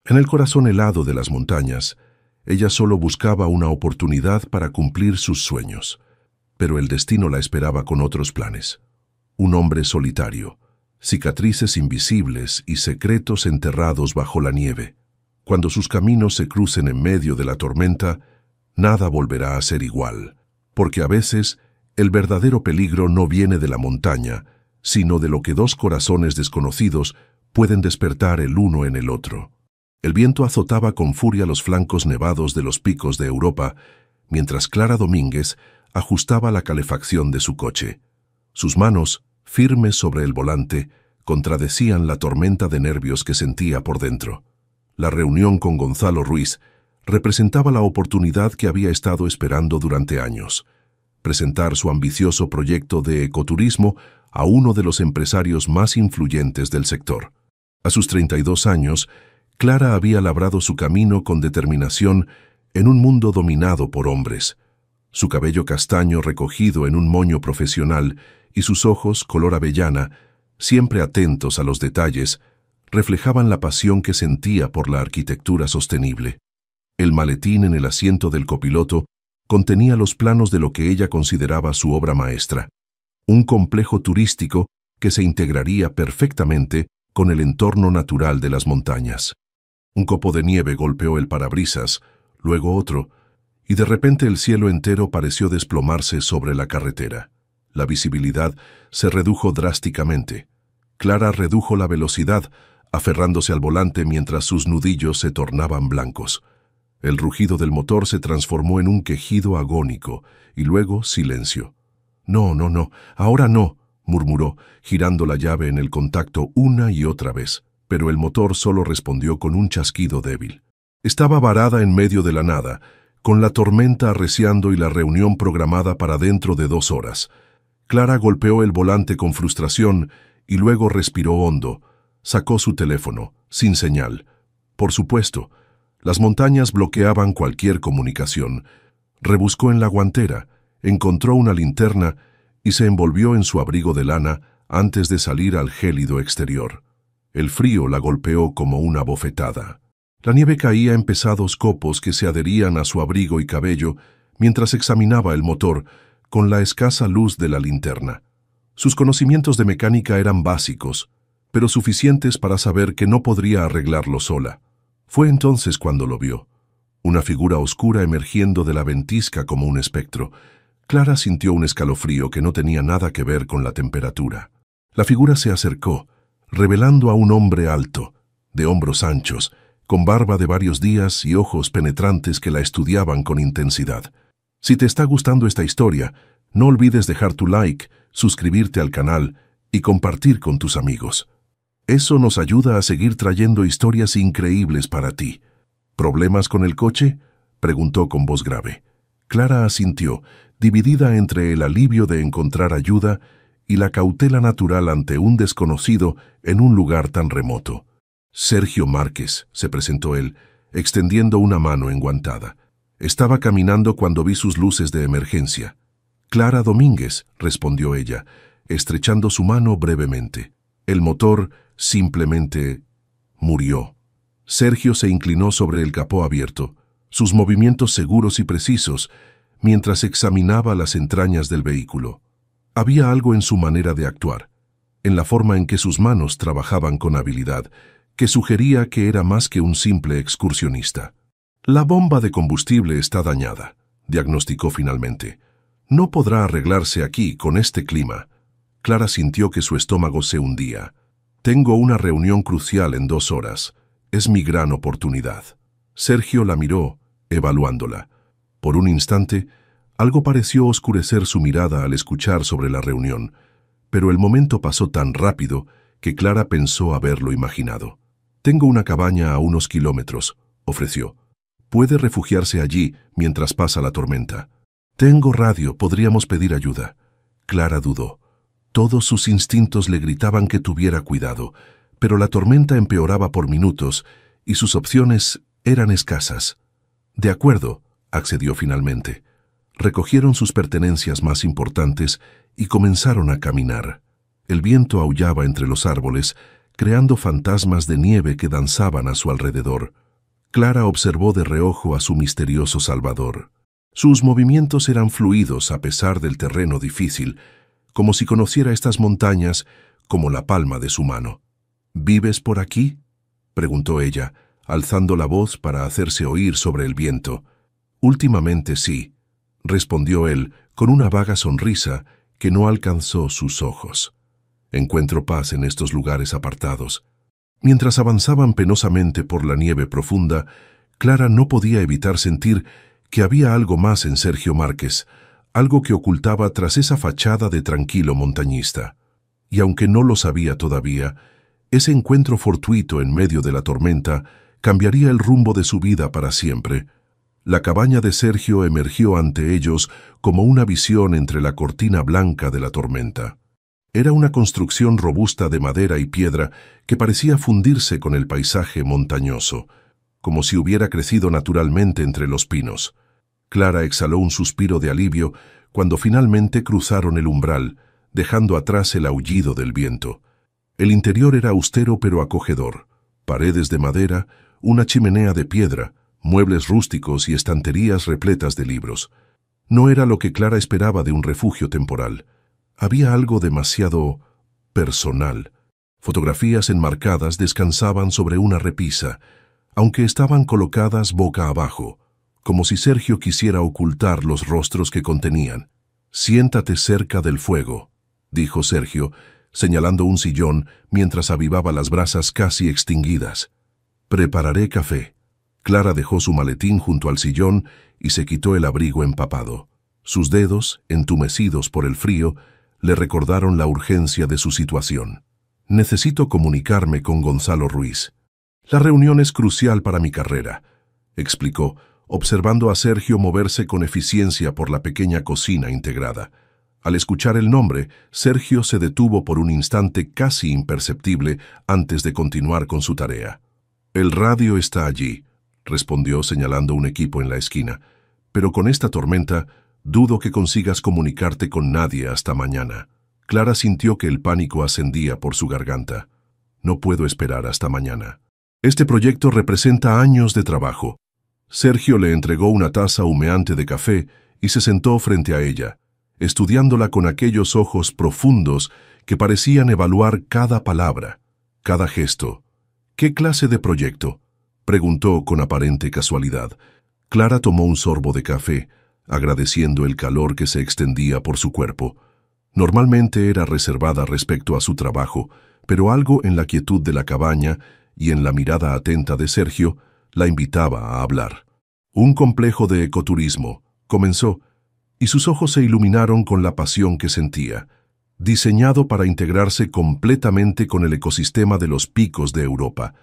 En el corazón helado de las montañas, ella solo buscaba una oportunidad para cumplir sus sueños. Pero el destino la esperaba con otros planes. Un hombre solitario, cicatrices invisibles y secretos enterrados bajo la nieve. Cuando sus caminos se crucen en medio de la tormenta, nada volverá a ser igual, porque a veces el verdadero peligro no viene de la montaña, sino de lo que dos corazones desconocidos pueden despertar el uno en el otro. El viento azotaba con furia los flancos nevados de los picos de Europa, mientras Clara Domínguez ajustaba la calefacción de su coche. Sus manos, firmes sobre el volante, contradecían la tormenta de nervios que sentía por dentro. La reunión con Gonzalo Ruiz representaba la oportunidad que había estado esperando durante años: presentar su ambicioso proyecto de ecoturismo a uno de los empresarios más influyentes del sector. A sus 32 años, Clara había labrado su camino con determinación en un mundo dominado por hombres. Su cabello castaño recogido en un moño profesional y sus ojos color avellana, siempre atentos a los detalles, reflejaban la pasión que sentía por la arquitectura sostenible. El maletín en el asiento del copiloto contenía los planos de lo que ella consideraba su obra maestra: un complejo turístico que se integraría perfectamente con el entorno natural de las montañas. Un copo de nieve golpeó el parabrisas, luego otro, y de repente el cielo entero pareció desplomarse sobre la carretera. La visibilidad se redujo drásticamente. Clara redujo la velocidad, aferrándose al volante mientras sus nudillos se tornaban blancos. El rugido del motor se transformó en un quejido agónico, y luego silencio. «No, no, no, ahora no», murmuró, girando la llave en el contacto una y otra vez, pero el motor solo respondió con un chasquido débil. Estaba varada en medio de la nada, con la tormenta arreciando y la reunión programada para dentro de 2 horas. Clara golpeó el volante con frustración y luego respiró hondo. Sacó su teléfono, sin señal. Por supuesto, las montañas bloqueaban cualquier comunicación. Rebuscó en la guantera, encontró una linterna y se envolvió en su abrigo de lana antes de salir al gélido exterior. El frío la golpeó como una bofetada. La nieve caía en pesados copos que se adherían a su abrigo y cabello mientras examinaba el motor con la escasa luz de la linterna. Sus conocimientos de mecánica eran básicos, pero suficientes para saber que no podría arreglarlo sola. Fue entonces cuando lo vio. Una figura oscura emergiendo de la ventisca como un espectro. Clara sintió un escalofrío que no tenía nada que ver con la temperatura. La figura se acercó, revelando a un hombre alto, de hombros anchos, con barba de varios días y ojos penetrantes que la estudiaban con intensidad. Si te está gustando esta historia, no olvides dejar tu like, suscribirte al canal y compartir con tus amigos. Eso nos ayuda a seguir trayendo historias increíbles para ti. ¿Problemas con el coche?, preguntó con voz grave. Clara asintió, dividida entre el alivio de encontrar ayuda y la cautela natural ante un desconocido en un lugar tan remoto. Sergio Márquez, se presentó él, extendiendo una mano enguantada. Estaba caminando cuando vi sus luces de emergencia. Clara Domínguez, respondió ella, estrechando su mano brevemente. El motor simplemente murió. Sergio se inclinó sobre el capó abierto, sus movimientos seguros y precisos, mientras examinaba las entrañas del vehículo. Había algo en su manera de actuar, en la forma en que sus manos trabajaban con habilidad, que sugería que era más que un simple excursionista. La bomba de combustible está dañada, diagnosticó finalmente. No podrá arreglarse aquí con este clima. Clara sintió que su estómago se hundía. Tengo una reunión crucial en 2 horas. Es mi gran oportunidad. Sergio la miró, evaluándola. Por un instante, algo pareció oscurecer su mirada al escuchar sobre la reunión, pero el momento pasó tan rápido que Clara pensó haberlo imaginado. Tengo una cabaña a unos kilómetros, ofreció. Puede refugiarse allí mientras pasa la tormenta. Tengo radio, podríamos pedir ayuda. Clara dudó. Todos sus instintos le gritaban que tuviera cuidado, pero la tormenta empeoraba por minutos y sus opciones eran escasas. De acuerdo, accedió finalmente. Recogieron sus pertenencias más importantes y comenzaron a caminar. El viento aullaba entre los árboles, creando fantasmas de nieve que danzaban a su alrededor. Clara observó de reojo a su misterioso salvador. Sus movimientos eran fluidos a pesar del terreno difícil, como si conociera estas montañas como la palma de su mano. «¿Vives por aquí?», preguntó ella, alzando la voz para hacerse oír sobre el viento. «Últimamente sí», respondió él con una vaga sonrisa que no alcanzó sus ojos. «Encuentro paz en estos lugares apartados». Mientras avanzaban penosamente por la nieve profunda, Clara no podía evitar sentir que había algo más en Sergio Márquez, algo que ocultaba tras esa fachada de tranquilo montañista. Y aunque no lo sabía todavía, ese encuentro fortuito en medio de la tormenta cambiaría el rumbo de su vida para siempre. La cabaña de Sergio emergió ante ellos como una visión entre la cortina blanca de la tormenta. Era una construcción robusta de madera y piedra que parecía fundirse con el paisaje montañoso, como si hubiera crecido naturalmente entre los pinos. Clara exhaló un suspiro de alivio cuando finalmente cruzaron el umbral, dejando atrás el aullido del viento. El interior era austero pero acogedor. Paredes de madera, una chimenea de piedra, muebles rústicos y estanterías repletas de libros. No era lo que Clara esperaba de un refugio temporal. Había algo demasiado personal. Fotografías enmarcadas descansaban sobre una repisa, aunque estaban colocadas boca abajo, como si Sergio quisiera ocultar los rostros que contenían. «Siéntate cerca del fuego», dijo Sergio, señalando un sillón mientras avivaba las brasas casi extinguidas. «Prepararé café». Clara dejó su maletín junto al sillón y se quitó el abrigo empapado. Sus dedos, entumecidos por el frío, le recordaron la urgencia de su situación. «Necesito comunicarme con Gonzalo Ruiz. La reunión es crucial para mi carrera», explicó, observando a Sergio moverse con eficiencia por la pequeña cocina integrada. Al escuchar el nombre, Sergio se detuvo por un instante casi imperceptible antes de continuar con su tarea. «El radio está allí», respondió señalando un equipo en la esquina, «pero con esta tormenta dudo que consigas comunicarte con nadie hasta mañana». Clara sintió que el pánico ascendía por su garganta. «No puedo esperar hasta mañana. Este proyecto representa años de trabajo». Sergio le entregó una taza humeante de café y se sentó frente a ella, estudiándola con aquellos ojos profundos que parecían evaluar cada palabra, cada gesto. «¿Qué clase de proyecto?», preguntó con aparente casualidad. Clara tomó un sorbo de café, agradeciendo el calor que se extendía por su cuerpo. Normalmente era reservada respecto a su trabajo, pero algo en la quietud de la cabaña y en la mirada atenta de Sergio la invitaba a hablar. «Un complejo de ecoturismo», comenzó, y sus ojos se iluminaron con la pasión que sentía. «Diseñado para integrarse completamente con el ecosistema de los picos de Europa.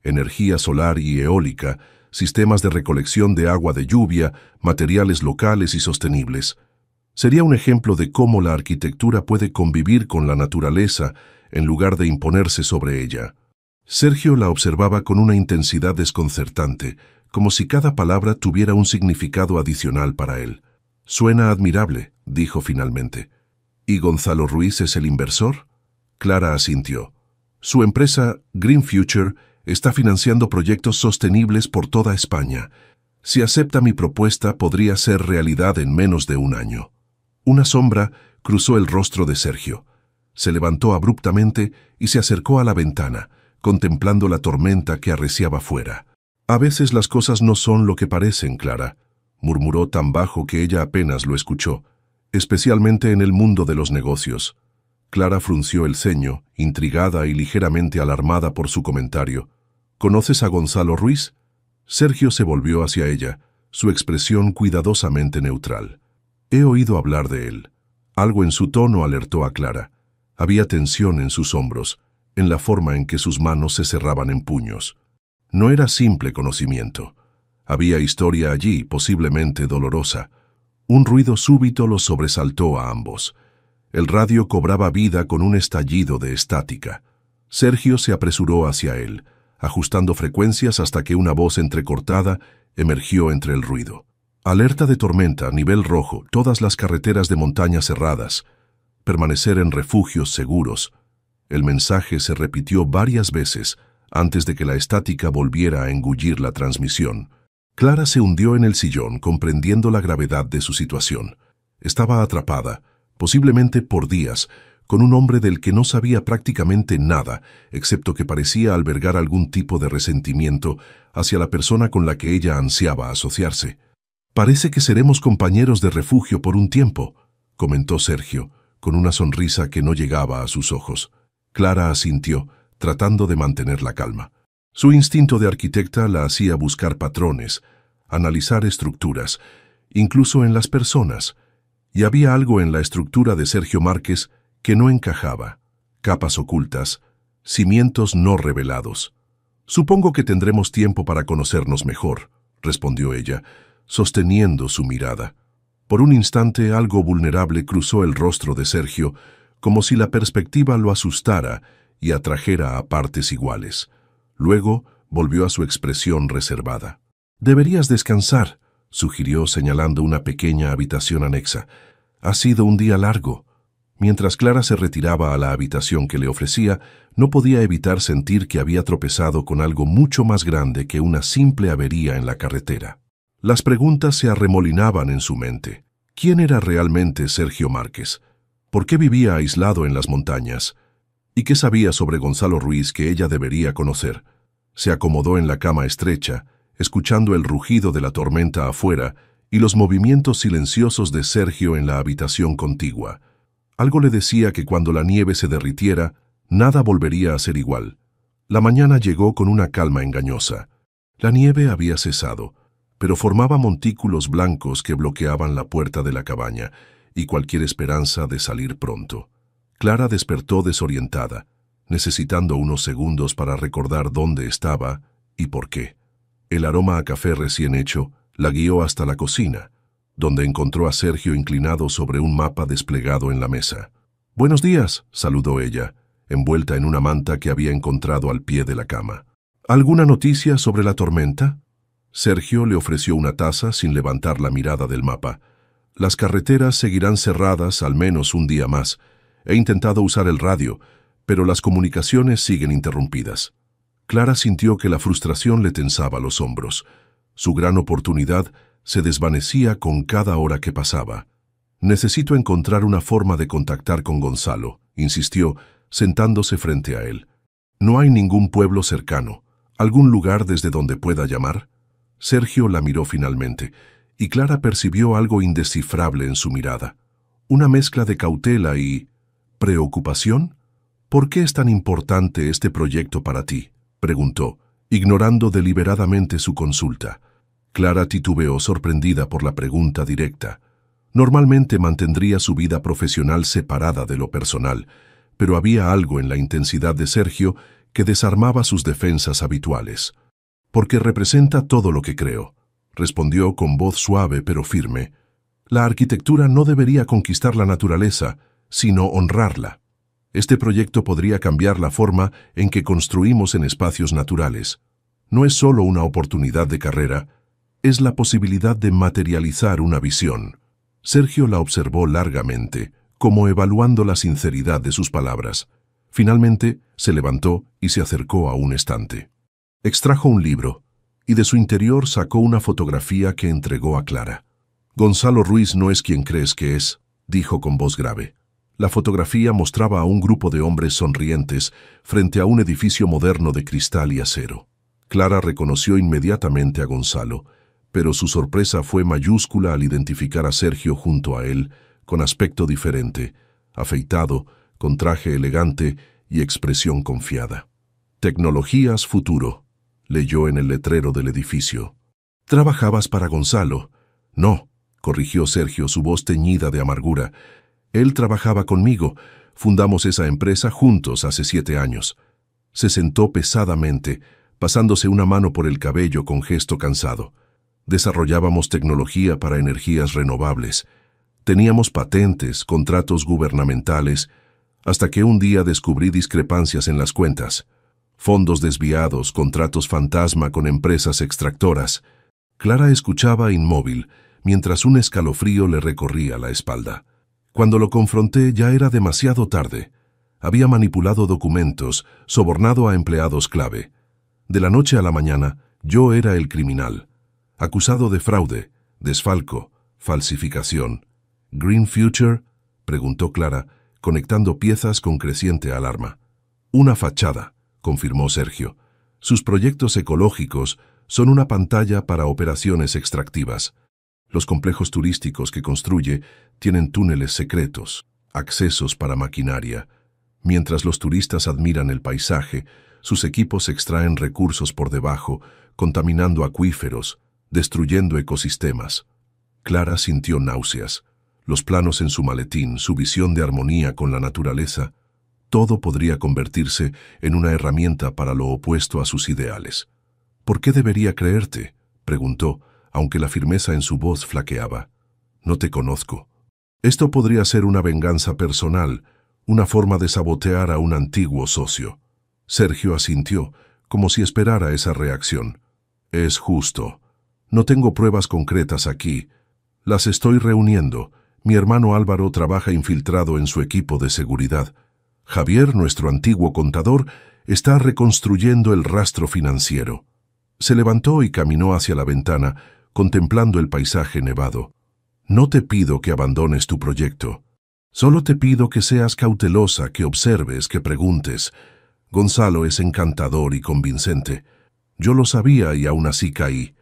Energía solar y eólica, sistemas de recolección de agua de lluvia, materiales locales y sostenibles. Sería un ejemplo de cómo la arquitectura puede convivir con la naturaleza en lugar de imponerse sobre ella». Sergio la observaba con una intensidad desconcertante, como si cada palabra tuviera un significado adicional para él. «Suena admirable», dijo finalmente. «¿Y Gonzalo Ruiz es el inversor?». Clara asintió. «Su empresa, Green Future, está financiando proyectos sostenibles por toda España. Si acepta mi propuesta, podría ser realidad en menos de un año». Una sombra cruzó el rostro de Sergio. Se levantó abruptamente y se acercó a la ventana, contemplando la tormenta que arreciaba fuera. «A veces las cosas no son lo que parecen, Clara», murmuró tan bajo que ella apenas lo escuchó, «especialmente en el mundo de los negocios». Clara frunció el ceño, intrigada y ligeramente alarmada por su comentario. «¿Conoces a Gonzalo Ruiz?». Sergio se volvió hacia ella, su expresión cuidadosamente neutral. «He oído hablar de él». Algo en su tono alertó a Clara. Había tensión en sus hombros, en la forma en que sus manos se cerraban en puños. No era simple conocimiento. Había historia allí, posiblemente dolorosa. Un ruido súbito los sobresaltó a ambos. El radio cobraba vida con un estallido de estática. Sergio se apresuró hacia él, ajustando frecuencias hasta que una voz entrecortada emergió entre el ruido. «Alerta de tormenta, nivel rojo, todas las carreteras de montaña cerradas. Permanecer en refugios seguros». El mensaje se repitió varias veces antes de que la estática volviera a engullir la transmisión. Clara se hundió en el sillón, comprendiendo la gravedad de su situación. Estaba atrapada, posiblemente por días, con un hombre del que no sabía prácticamente nada, excepto que parecía albergar algún tipo de resentimiento hacia la persona con la que ella ansiaba asociarse. «Parece que seremos compañeros de refugio por un tiempo», comentó Sergio, con una sonrisa que no llegaba a sus ojos. Clara asintió, tratando de mantener la calma. Su instinto de arquitecta la hacía buscar patrones, analizar estructuras, incluso en las personas, y había algo en la estructura de Sergio Márquez que no encajaba: capas ocultas, cimientos no revelados. «Supongo que tendremos tiempo para conocernos mejor», respondió ella, sosteniendo su mirada. Por un instante algo vulnerable cruzó el rostro de Sergio, como si la perspectiva lo asustara y atrajera a partes iguales. Luego volvió a su expresión reservada. «Deberías descansar», sugirió señalando una pequeña habitación anexa. «Ha sido un día largo». Mientras Clara se retiraba a la habitación que le ofrecía, no podía evitar sentir que había tropezado con algo mucho más grande que una simple avería en la carretera. Las preguntas se arremolinaban en su mente. ¿Quién era realmente Sergio Márquez? ¿Por qué vivía aislado en las montañas? ¿Y qué sabía sobre Gonzalo Ruiz que ella debería conocer? Se acomodó en la cama estrecha, escuchando el rugido de la tormenta afuera y los movimientos silenciosos de Sergio en la habitación contigua. Algo le decía que cuando la nieve se derritiera, nada volvería a ser igual. La mañana llegó con una calma engañosa. La nieve había cesado, pero formaba montículos blancos que bloqueaban la puerta de la cabaña y cualquier esperanza de salir pronto. Clara despertó desorientada, necesitando unos segundos para recordar dónde estaba y por qué. El aroma a café recién hecho la guió hasta la cocina, donde encontró a Sergio inclinado sobre un mapa desplegado en la mesa. «Buenos días», saludó ella, envuelta en una manta que había encontrado al pie de la cama. «¿Alguna noticia sobre la tormenta?» Sergio le ofreció una taza sin levantar la mirada del mapa. «Las carreteras seguirán cerradas al menos un día más. He intentado usar el radio, pero las comunicaciones siguen interrumpidas». Clara sintió que la frustración le tensaba los hombros. Su gran oportunidad se desvanecía con cada hora que pasaba. «Necesito encontrar una forma de contactar con Gonzalo», insistió, sentándose frente a él. «¿No hay ningún pueblo cercano? ¿Algún lugar desde donde pueda llamar?» Sergio la miró finalmente, y Clara percibió algo indescifrable en su mirada. Una mezcla de cautela y preocupación. «¿Por qué es tan importante este proyecto para ti?», preguntó, ignorando deliberadamente su consulta. Clara titubeó, sorprendida por la pregunta directa. Normalmente mantendría su vida profesional separada de lo personal, pero había algo en la intensidad de Sergio que desarmaba sus defensas habituales. «Porque representa todo lo que creo», respondió con voz suave pero firme. «La arquitectura no debería conquistar la naturaleza, sino honrarla. Este proyecto podría cambiar la forma en que construimos en espacios naturales. No es solo una oportunidad de carrera, es la posibilidad de materializar una visión». Sergio la observó largamente, como evaluando la sinceridad de sus palabras. Finalmente, se levantó y se acercó a un estante. Extrajo un libro, y de su interior sacó una fotografía que entregó a Clara. «Gonzalo Ruiz no es quien crees que es», dijo con voz grave. La fotografía mostraba a un grupo de hombres sonrientes frente a un edificio moderno de cristal y acero. Clara reconoció inmediatamente a Gonzalo, pero su sorpresa fue mayúscula al identificar a Sergio junto a él, con aspecto diferente, afeitado, con traje elegante y expresión confiada. «Tecnologías Futuro», leyó en el letrero del edificio. «¿Trabajabas para Gonzalo?» «No», corrigió Sergio, su voz teñida de amargura. «Él trabajaba conmigo. Fundamos esa empresa juntos hace 7 años». Se sentó pesadamente, pasándose una mano por el cabello con gesto cansado. «Desarrollábamos tecnología para energías renovables. Teníamos patentes, contratos gubernamentales, hasta que un día descubrí discrepancias en las cuentas. Fondos desviados, contratos fantasma con empresas extractoras». Clara escuchaba inmóvil, mientras un escalofrío le recorría la espalda. Cuando lo confronté ya era demasiado tarde. Había manipulado documentos, sobornado a empleados clave. De la noche a la mañana, yo era el criminal, acusado de fraude, desfalco, falsificación. ¿Green Future?, preguntó Clara, conectando piezas con creciente alarma. Una fachada, confirmó Sergio. Sus proyectos ecológicos son una pantalla para operaciones extractivas. Los complejos turísticos que construye tienen túneles secretos, accesos para maquinaria. Mientras los turistas admiran el paisaje, sus equipos extraen recursos por debajo, contaminando acuíferos, destruyendo ecosistemas. Clara sintió náuseas. Los planos en su maletín, su visión de armonía con la naturaleza, todo podría convertirse en una herramienta para lo opuesto a sus ideales. ¿Por qué debería creerte?, preguntó, aunque la firmeza en su voz flaqueaba. No te conozco. Esto podría ser una venganza personal, una forma de sabotear a un antiguo socio. Sergio asintió, como si esperara esa reacción. Es justo. No tengo pruebas concretas aquí. Las estoy reuniendo. Mi hermano Álvaro trabaja infiltrado en su equipo de seguridad. Javier, nuestro antiguo contador, está reconstruyendo el rastro financiero. Se levantó y caminó hacia la ventana, contemplando el paisaje nevado. No te pido que abandones tu proyecto. Solo te pido que seas cautelosa, que observes, que preguntes. Gonzalo es encantador y convincente. Yo lo sabía y aún así caí.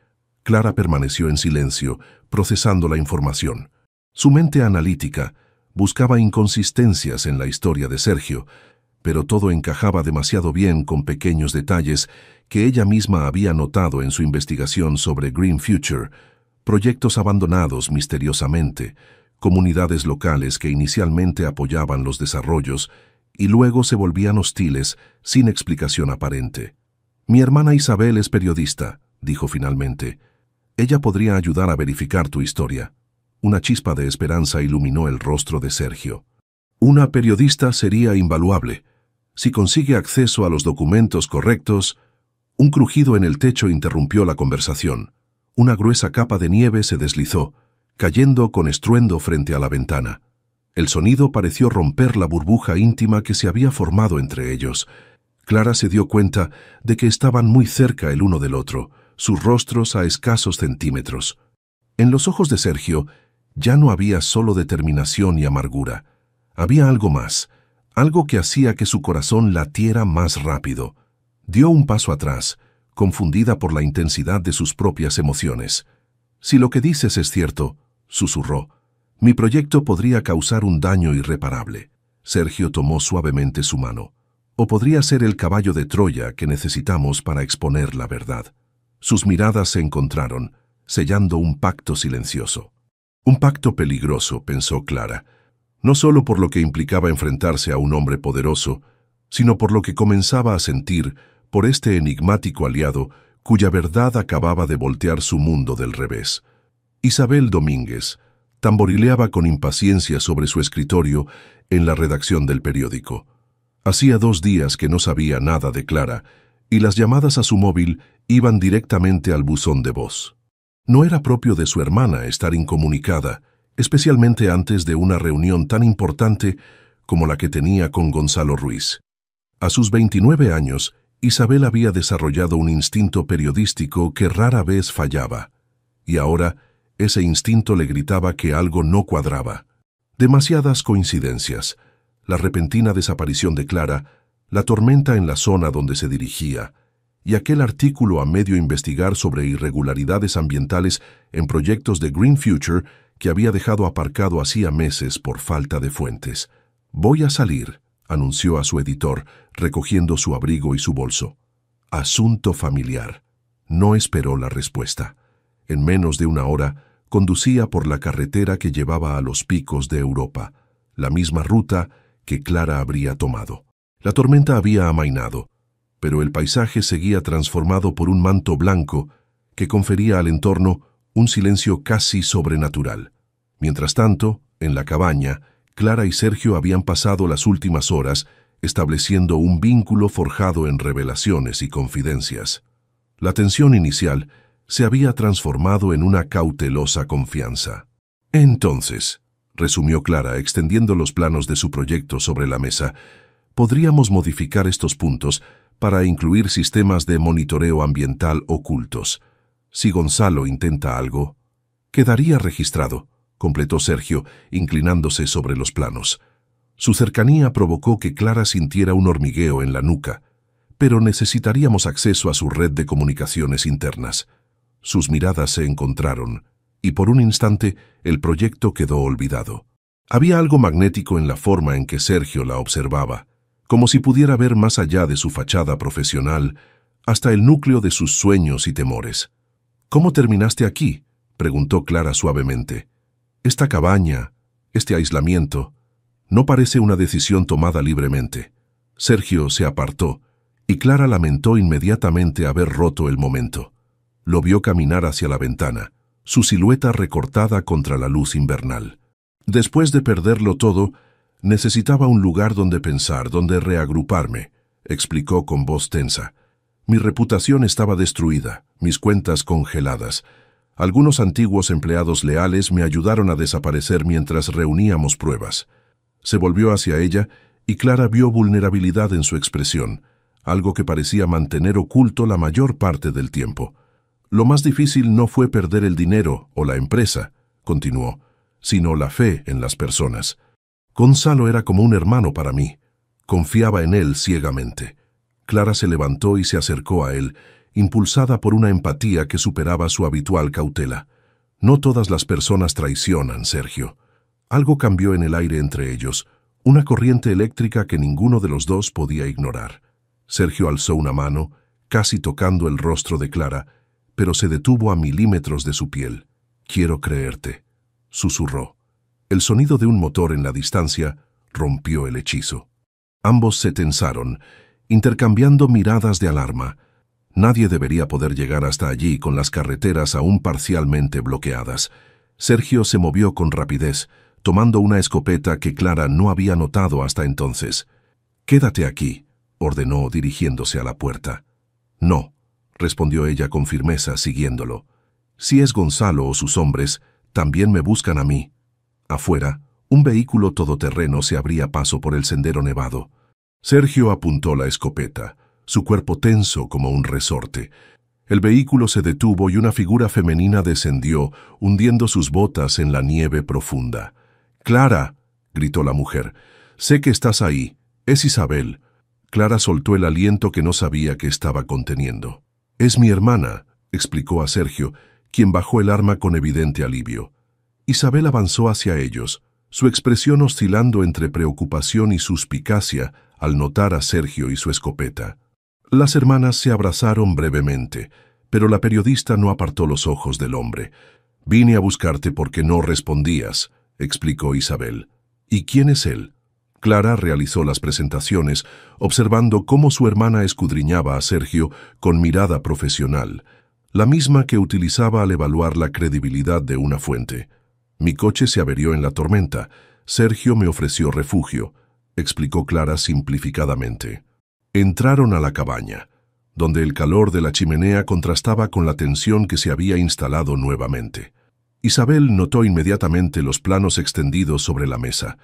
Clara permaneció en silencio, procesando la información. Su mente analítica buscaba inconsistencias en la historia de Sergio, pero todo encajaba demasiado bien con pequeños detalles que ella misma había notado en su investigación sobre Green Future, proyectos abandonados misteriosamente, comunidades locales que inicialmente apoyaban los desarrollos y luego se volvían hostiles sin explicación aparente. Mi hermana Isabel es periodista, dijo finalmente. Ella podría ayudar a verificar tu historia. Una chispa de esperanza iluminó el rostro de Sergio. Una periodista sería invaluable. Si consigue acceso a los documentos correctos... Un crujido en el techo interrumpió la conversación. Una gruesa capa de nieve se deslizó, cayendo con estruendo frente a la ventana. El sonido pareció romper la burbuja íntima que se había formado entre ellos. Clara se dio cuenta de que estaban muy cerca el uno del otro, sus rostros a escasos centímetros. En los ojos de Sergio ya no había solo determinación y amargura. Había algo más, algo que hacía que su corazón latiera más rápido. Dio un paso atrás, confundida por la intensidad de sus propias emociones. «Si lo que dices es cierto», susurró, «mi proyecto podría causar un daño irreparable». Sergio tomó suavemente su mano. «O podría ser el caballo de Troya que necesitamos para exponer la verdad». Sus miradas se encontraron, sellando un pacto silencioso. Un pacto peligroso, pensó Clara, no solo por lo que implicaba enfrentarse a un hombre poderoso, sino por lo que comenzaba a sentir por este enigmático aliado cuya verdad acababa de voltear su mundo del revés. Isabel Domínguez tamborileaba con impaciencia sobre su escritorio en la redacción del periódico. Hacía 2 días que no sabía nada de Clara, y las llamadas a su móvil iban directamente al buzón de voz. No era propio de su hermana estar incomunicada, especialmente antes de una reunión tan importante como la que tenía con Gonzalo Ruiz. A sus 29 años, Isabel había desarrollado un instinto periodístico que rara vez fallaba, y ahora ese instinto le gritaba que algo no cuadraba. Demasiadas coincidencias, la repentina desaparición de Clara, la tormenta en la zona donde se dirigía, y aquel artículo a medio investigar sobre irregularidades ambientales en proyectos de Green Future que había dejado aparcado hacía meses por falta de fuentes. «Voy a salir», anunció a su editor, recogiendo su abrigo y su bolso. Asunto familiar. No esperó la respuesta. En menos de 1 hora, conducía por la carretera que llevaba a los picos de Europa, la misma ruta que Clara habría tomado. La tormenta había amainado, pero el paisaje seguía transformado por un manto blanco que confería al entorno un silencio casi sobrenatural. Mientras tanto, en la cabaña, Clara y Sergio habían pasado las últimas horas estableciendo un vínculo forjado en revelaciones y confidencias. La tensión inicial se había transformado en una cautelosa confianza. «Entonces», resumió Clara, extendiendo los planos de su proyecto sobre la mesa, Podríamos modificar estos puntos para incluir sistemas de monitoreo ambiental ocultos. Si Gonzalo intenta algo, quedaría registrado, completó Sergio, inclinándose sobre los planos. Su cercanía provocó que Clara sintiera un hormigueo en la nuca, pero necesitaríamos acceso a su red de comunicaciones internas. Sus miradas se encontraron, y por un instante el proyecto quedó olvidado. Había algo magnético en la forma en que Sergio la observaba, como si pudiera ver más allá de su fachada profesional, hasta el núcleo de sus sueños y temores. «¿Cómo terminaste aquí?», preguntó Clara suavemente. «Esta cabaña, este aislamiento, no parece una decisión tomada libremente». Sergio se apartó, y Clara lamentó inmediatamente haber roto el momento. Lo vio caminar hacia la ventana, su silueta recortada contra la luz invernal. Después de perderlo todo, necesitaba un lugar donde pensar, donde reagruparme, explicó con voz tensa. Mi reputación estaba destruida, mis cuentas congeladas. Algunos antiguos empleados leales me ayudaron a desaparecer mientras reuníamos pruebas. Se volvió hacia ella y Clara vio vulnerabilidad en su expresión, algo que parecía mantener oculto la mayor parte del tiempo. Lo más difícil no fue perder el dinero o la empresa, continuó, sino la fe en las personas. Gonzalo era como un hermano para mí. Confiaba en él ciegamente. Clara se levantó y se acercó a él, impulsada por una empatía que superaba su habitual cautela. No todas las personas traicionan, Sergio. Algo cambió en el aire entre ellos, una corriente eléctrica que ninguno de los dos podía ignorar. Sergio alzó una mano, casi tocando el rostro de Clara, pero se detuvo a milímetros de su piel. «Quiero creerte», susurró. El sonido de un motor en la distancia rompió el hechizo. Ambos se tensaron, intercambiando miradas de alarma. Nadie debería poder llegar hasta allí con las carreteras aún parcialmente bloqueadas. Sergio se movió con rapidez, tomando una escopeta que Clara no había notado hasta entonces. «Quédate aquí», ordenó dirigiéndose a la puerta. «No», respondió ella con firmeza, siguiéndolo. «Si es Gonzalo o sus hombres, también me buscan a mí». Afuera, un vehículo todoterreno se abría paso por el sendero nevado. Sergio apuntó la escopeta, su cuerpo tenso como un resorte. El vehículo se detuvo y una figura femenina descendió, hundiendo sus botas en la nieve profunda. «Clara», gritó la mujer, «sé que estás ahí. Es Isabel». Clara soltó el aliento que no sabía que estaba conteniendo. «Es mi hermana», explicó a Sergio, quien bajó el arma con evidente alivio. Isabel avanzó hacia ellos, su expresión oscilando entre preocupación y suspicacia al notar a Sergio y su escopeta. Las hermanas se abrazaron brevemente, pero la periodista no apartó los ojos del hombre. «Vine a buscarte porque no respondías», explicó Isabel. «¿Y quién es él?». Clara realizó las presentaciones, observando cómo su hermana escudriñaba a Sergio con mirada profesional, la misma que utilizaba al evaluar la credibilidad de una fuente. «Mi coche se averió en la tormenta. Sergio me ofreció refugio», explicó Clara simplificadamente. Entraron a la cabaña, donde el calor de la chimenea contrastaba con la tensión que se había instalado nuevamente. Isabel notó inmediatamente los planos extendidos sobre la mesa,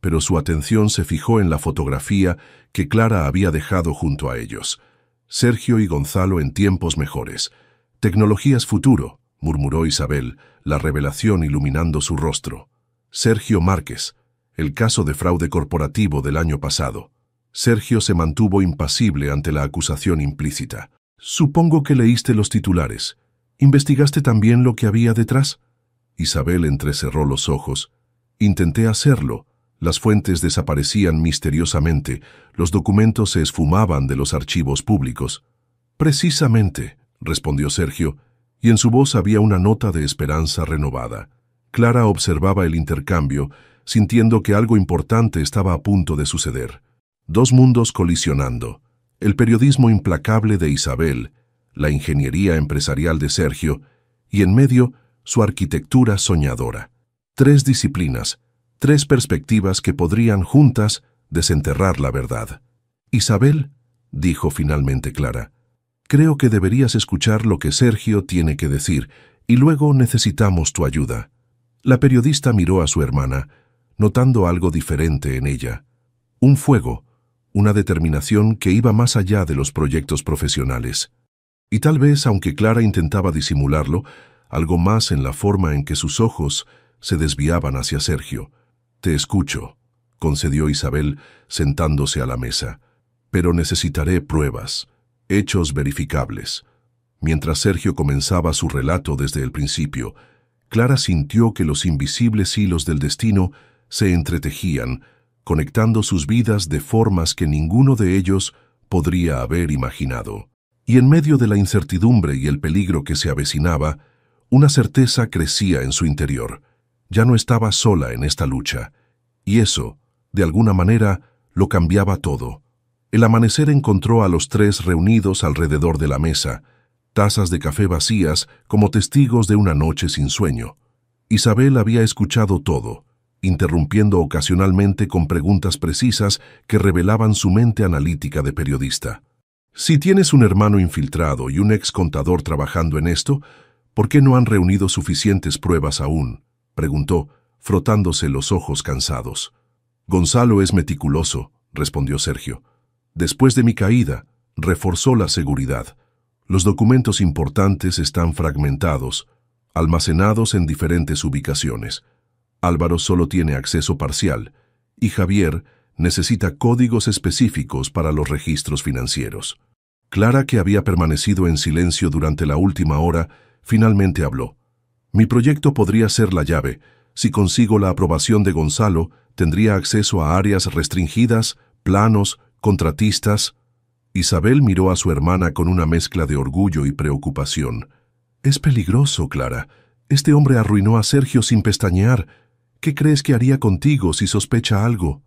pero su atención se fijó en la fotografía que Clara había dejado junto a ellos. «Sergio y Gonzalo en tiempos mejores. Tecnologías futuro», murmuró Isabel, la revelación iluminando su rostro. «Sergio Márquez, el caso de fraude corporativo del año pasado». Sergio se mantuvo impasible ante la acusación implícita. «Supongo que leíste los titulares. ¿Investigaste también lo que había detrás?». Isabel entrecerró los ojos. «Intenté hacerlo. Las fuentes desaparecían misteriosamente, los documentos se esfumaban de los archivos públicos». «Precisamente», respondió Sergio, y en su voz había una nota de esperanza renovada. Clara observaba el intercambio, sintiendo que algo importante estaba a punto de suceder. Dos mundos colisionando: el periodismo implacable de Isabel, la ingeniería empresarial de Sergio, y en medio, su arquitectura soñadora. Tres disciplinas, tres perspectivas que podrían juntas desenterrar la verdad. «Isabel», dijo finalmente Clara, «creo que deberías escuchar lo que Sergio tiene que decir, y luego necesitamos tu ayuda». La periodista miró a su hermana, notando algo diferente en ella. Un fuego, una determinación que iba más allá de los proyectos profesionales. Y tal vez, aunque Clara intentaba disimularlo, algo más en la forma en que sus ojos se desviaban hacia Sergio. «Te escucho», concedió Isabel, sentándose a la mesa. «Pero necesitaré pruebas, hechos verificables». Mientras Sergio comenzaba su relato desde el principio, Clara sintió que los invisibles hilos del destino se entretejían, conectando sus vidas de formas que ninguno de ellos podría haber imaginado. Y en medio de la incertidumbre y el peligro que se avecinaba, una certeza crecía en su interior. Ya no estaba sola en esta lucha. Y eso, de alguna manera, lo cambiaba todo. El amanecer encontró a los tres reunidos alrededor de la mesa, tazas de café vacías como testigos de una noche sin sueño. Isabel había escuchado todo, interrumpiendo ocasionalmente con preguntas precisas que revelaban su mente analítica de periodista. «Si tienes un hermano infiltrado y un ex contador trabajando en esto, ¿por qué no han reunido suficientes pruebas aún?», preguntó, frotándose los ojos cansados. «Gonzalo es meticuloso», respondió Sergio. «Después de mi caída, reforzó la seguridad. Los documentos importantes están fragmentados, almacenados en diferentes ubicaciones. Álvaro solo tiene acceso parcial, y Javier necesita códigos específicos para los registros financieros». Clara, que había permanecido en silencio durante la última hora, finalmente habló. «Mi proyecto podría ser la llave. Si consigo la aprobación de Gonzalo, tendría acceso a áreas restringidas, planos, contratistas». Isabel miró a su hermana con una mezcla de orgullo y preocupación. «Es peligroso, Clara. Este hombre arruinó a Sergio sin pestañear. ¿Qué crees que haría contigo si sospecha algo?».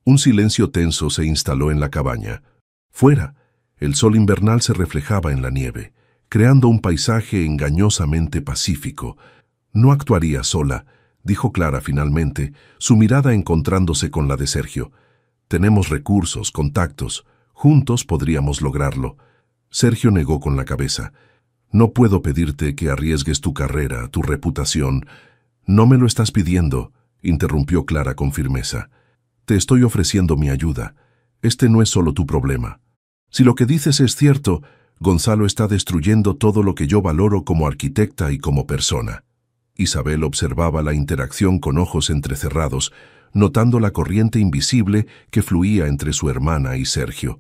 Un silencio tenso se instaló en la cabaña. Fuera, el sol invernal se reflejaba en la nieve, creando un paisaje engañosamente pacífico. «No actuaría sola», dijo Clara finalmente, su mirada encontrándose con la de Sergio. «Tenemos recursos, contactos. Juntos podríamos lograrlo». Sergio negó con la cabeza. «No puedo pedirte que arriesgues tu carrera, tu reputación». «No me lo estás pidiendo», interrumpió Clara con firmeza. «Te estoy ofreciendo mi ayuda. Este no es solo tu problema. Si lo que dices es cierto, Gonzalo está destruyendo todo lo que yo valoro como arquitecta y como persona». Isabel observaba la interacción con ojos entrecerrados, notando la corriente invisible que fluía entre su hermana y Sergio.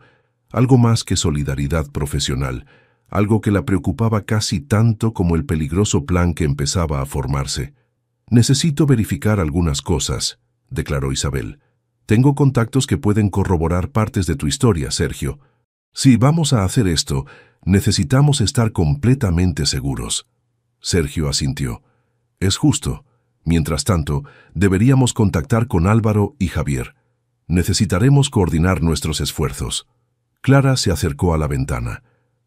Algo más que solidaridad profesional, algo que la preocupaba casi tanto como el peligroso plan que empezaba a formarse. «Necesito verificar algunas cosas», declaró Isabel. «Tengo contactos que pueden corroborar partes de tu historia, Sergio. Si vamos a hacer esto, necesitamos estar completamente seguros». Sergio asintió. «Es justo. Mientras tanto, deberíamos contactar con Álvaro y Javier. Necesitaremos coordinar nuestros esfuerzos». Clara se acercó a la ventana.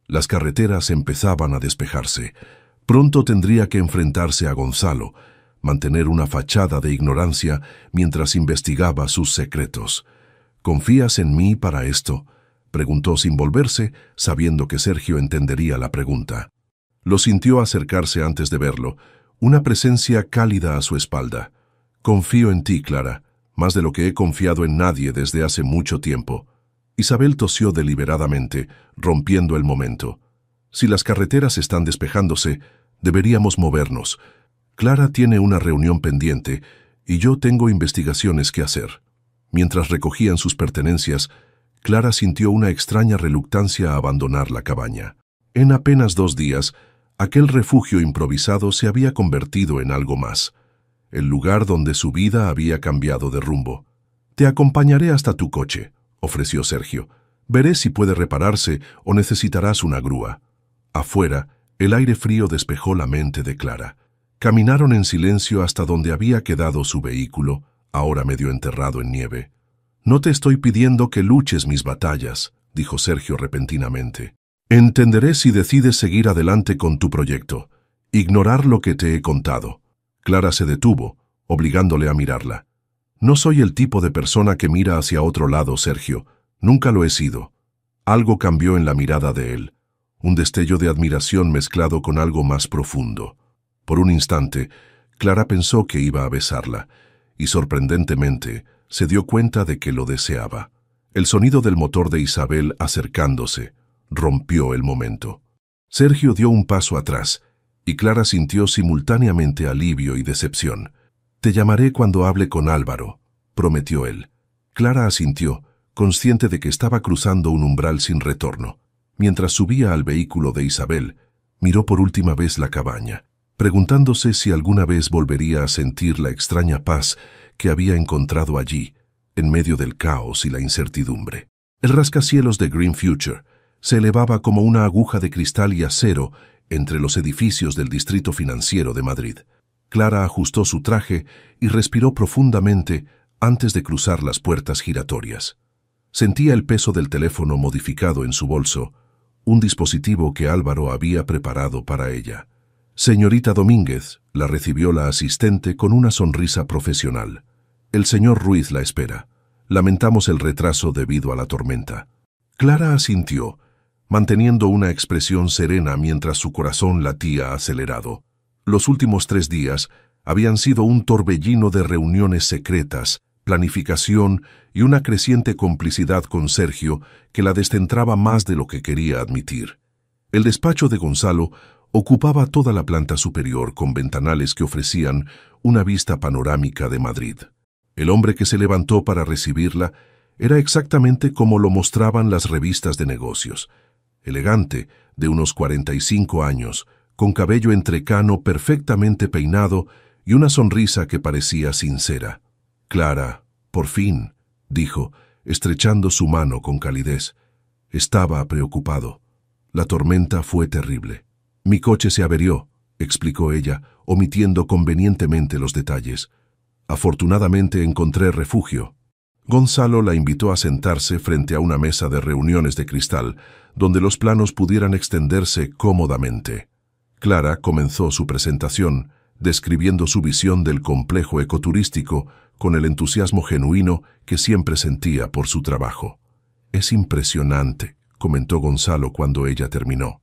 Las carreteras empezaban a despejarse. Pronto tendría que enfrentarse a Gonzalo, mantener una fachada de ignorancia mientras investigaba sus secretos. «¿Confías en mí para esto?», preguntó sin volverse, sabiendo que Sergio entendería la pregunta. Lo sintió acercarse antes de verlo, una presencia cálida a su espalda. «Confío en ti, Clara, más de lo que he confiado en nadie desde hace mucho tiempo». Isabel tosió deliberadamente, rompiendo el momento. «Si las carreteras están despejándose, deberíamos movernos. Clara tiene una reunión pendiente y yo tengo investigaciones que hacer». Mientras recogían sus pertenencias, Clara sintió una extraña reluctancia a abandonar la cabaña. En apenas 2 días, aquel refugio improvisado se había convertido en algo más, el lugar donde su vida había cambiado de rumbo. «Te acompañaré hasta tu coche», ofreció Sergio. «Veré si puede repararse o necesitarás una grúa». Afuera, el aire frío despejó la mente de Clara. Caminaron en silencio hasta donde había quedado su vehículo, ahora medio enterrado en nieve. «No te estoy pidiendo que luches mis batallas», dijo Sergio repentinamente. «Entenderé si decides seguir adelante con tu proyecto. Ignorar lo que te he contado». Clara se detuvo, obligándole a mirarla. «No soy el tipo de persona que mira hacia otro lado, Sergio. Nunca lo he sido». Algo cambió en la mirada de él, un destello de admiración mezclado con algo más profundo. Por un instante, Clara pensó que iba a besarla, y sorprendentemente se dio cuenta de que lo deseaba. El sonido del motor de Isabel acercándose rompió el momento. Sergio dio un paso atrás y Clara sintió simultáneamente alivio y decepción. «Te llamaré cuando hable con Álvaro», prometió él. Clara asintió, consciente de que estaba cruzando un umbral sin retorno. Mientras subía al vehículo de Isabel, miró por última vez la cabaña, preguntándose si alguna vez volvería a sentir la extraña paz que había encontrado allí, en medio del caos y la incertidumbre. El rascacielos de Green Future se elevaba como una aguja de cristal y acero entre los edificios del distrito financiero de Madrid. Clara ajustó su traje y respiró profundamente antes de cruzar las puertas giratorias. Sentía el peso del teléfono modificado en su bolso, un dispositivo que Álvaro había preparado para ella. «Señorita Domínguez», la recibió la asistente con una sonrisa profesional. «El señor Ruiz la espera. Lamentamos el retraso debido a la tormenta». Clara asintió, manteniendo una expresión serena mientras su corazón latía acelerado. Los últimos 3 días habían sido un torbellino de reuniones secretas, planificación y una creciente complicidad con Sergio que la descentraba más de lo que quería admitir. El despacho de Gonzalo ocupaba toda la planta superior con ventanales que ofrecían una vista panorámica de Madrid. El hombre que se levantó para recibirla era exactamente como lo mostraban las revistas de negocios. Elegante, de unos 45 años, con cabello entrecano perfectamente peinado y una sonrisa que parecía sincera. «Clara, por fin», dijo, estrechando su mano con calidez. Estaba preocupado. La tormenta fue terrible. «Mi coche se averió», explicó ella, omitiendo convenientemente los detalles. «Afortunadamente encontré refugio». Gonzalo la invitó a sentarse frente a una mesa de reuniones de cristal, donde los planos pudieran extenderse cómodamente. Clara comenzó su presentación, describiendo su visión del complejo ecoturístico con el entusiasmo genuino que siempre sentía por su trabajo. «Es impresionante», comentó Gonzalo cuando ella terminó.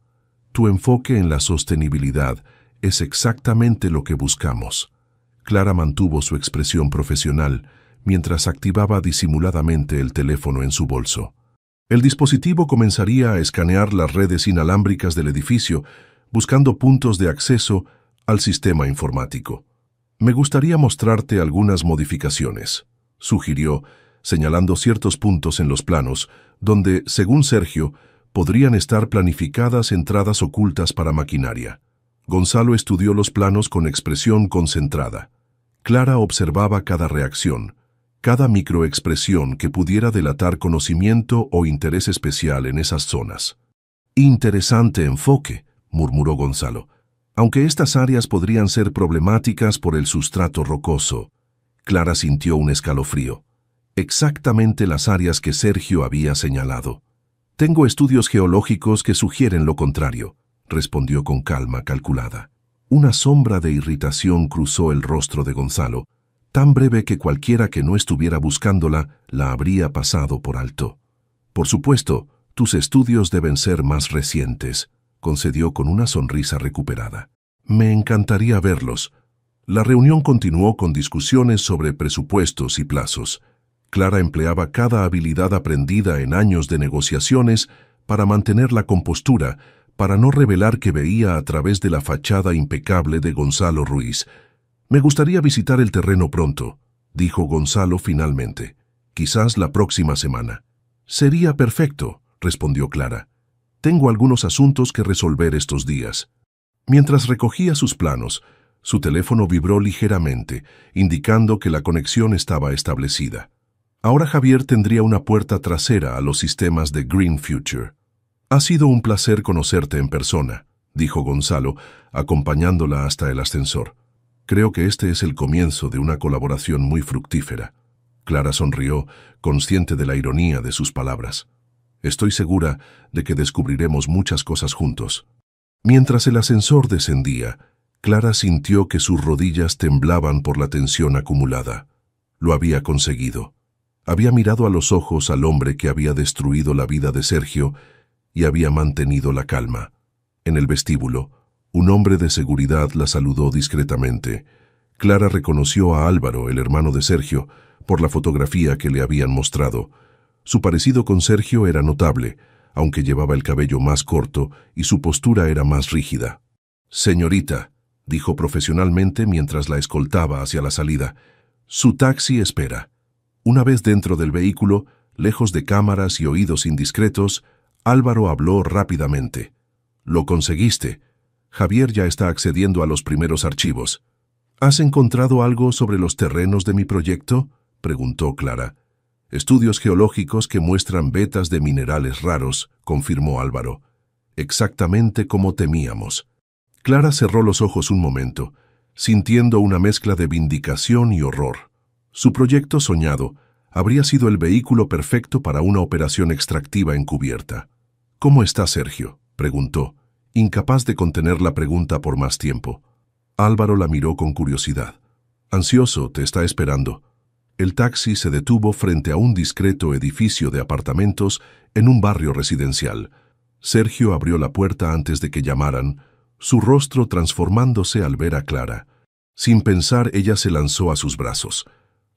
«Tu enfoque en la sostenibilidad es exactamente lo que buscamos». Clara mantuvo su expresión profesional mientras activaba disimuladamente el teléfono en su bolso. El dispositivo comenzaría a escanear las redes inalámbricas del edificio, buscando puntos de acceso al sistema informático. «Me gustaría mostrarte algunas modificaciones», sugirió, señalando ciertos puntos en los planos, donde, según Sergio, podrían estar planificadas entradas ocultas para maquinaria. Gonzalo estudió los planos con expresión concentrada. Clara observaba cada reacción, cada microexpresión que pudiera delatar conocimiento o interés especial en esas zonas. «Interesante enfoque», murmuró Gonzalo, «aunque estas áreas podrían ser problemáticas por el sustrato rocoso». Clara sintió un escalofrío. Exactamente las áreas que Sergio había señalado. «Tengo estudios geológicos que sugieren lo contrario», respondió con calma calculada. Una sombra de irritación cruzó el rostro de Gonzalo, tan breve que cualquiera que no estuviera buscándola la habría pasado por alto. «Por supuesto, tus estudios deben ser más recientes», concedió con una sonrisa recuperada. «Me encantaría verlos». La reunión continuó con discusiones sobre presupuestos y plazos. Clara empleaba cada habilidad aprendida en años de negociaciones para mantener la compostura, para no revelar que veía a través de la fachada impecable de Gonzalo Ruiz. «Me gustaría visitar el terreno pronto», dijo Gonzalo finalmente. «Quizás la próxima semana». «Sería perfecto», respondió Clara. «Tengo algunos asuntos que resolver estos días». Mientras recogía sus planos, su teléfono vibró ligeramente, indicando que la conexión estaba establecida. Ahora Javier tendría una puerta trasera a los sistemas de Green Future. «Ha sido un placer conocerte en persona», dijo Gonzalo, acompañándola hasta el ascensor. «Creo que este es el comienzo de una colaboración muy fructífera». Clara sonrió, consciente de la ironía de sus palabras. «Estoy segura de que descubriremos muchas cosas juntos». Mientras el ascensor descendía, Clara sintió que sus rodillas temblaban por la tensión acumulada. Lo había conseguido. Había mirado a los ojos al hombre que había destruido la vida de Sergio y había mantenido la calma. En el vestíbulo, un hombre de seguridad la saludó discretamente. Clara reconoció a Álvaro, el hermano de Sergio, por la fotografía que le habían mostrado. Su parecido con Sergio era notable, aunque llevaba el cabello más corto y su postura era más rígida. «Señorita», dijo profesionalmente mientras la escoltaba hacia la salida, «su taxi espera». Una vez dentro del vehículo, lejos de cámaras y oídos indiscretos, Álvaro habló rápidamente. «Lo conseguiste. Javier ya está accediendo a los primeros archivos». «¿Has encontrado algo sobre los terrenos de mi proyecto?», preguntó Clara. «Estudios geológicos que muestran vetas de minerales raros», confirmó Álvaro. «Exactamente como temíamos». Clara cerró los ojos un momento, sintiendo una mezcla de vindicación y horror. Su proyecto soñado habría sido el vehículo perfecto para una operación extractiva encubierta. «¿Cómo está Sergio?», preguntó, incapaz de contener la pregunta por más tiempo. Álvaro la miró con curiosidad. «Ansioso, te está esperando». El taxi se detuvo frente a un discreto edificio de apartamentos en un barrio residencial. Sergio abrió la puerta antes de que llamaran, su rostro transformándose al ver a Clara. Sin pensar, ella se lanzó a sus brazos,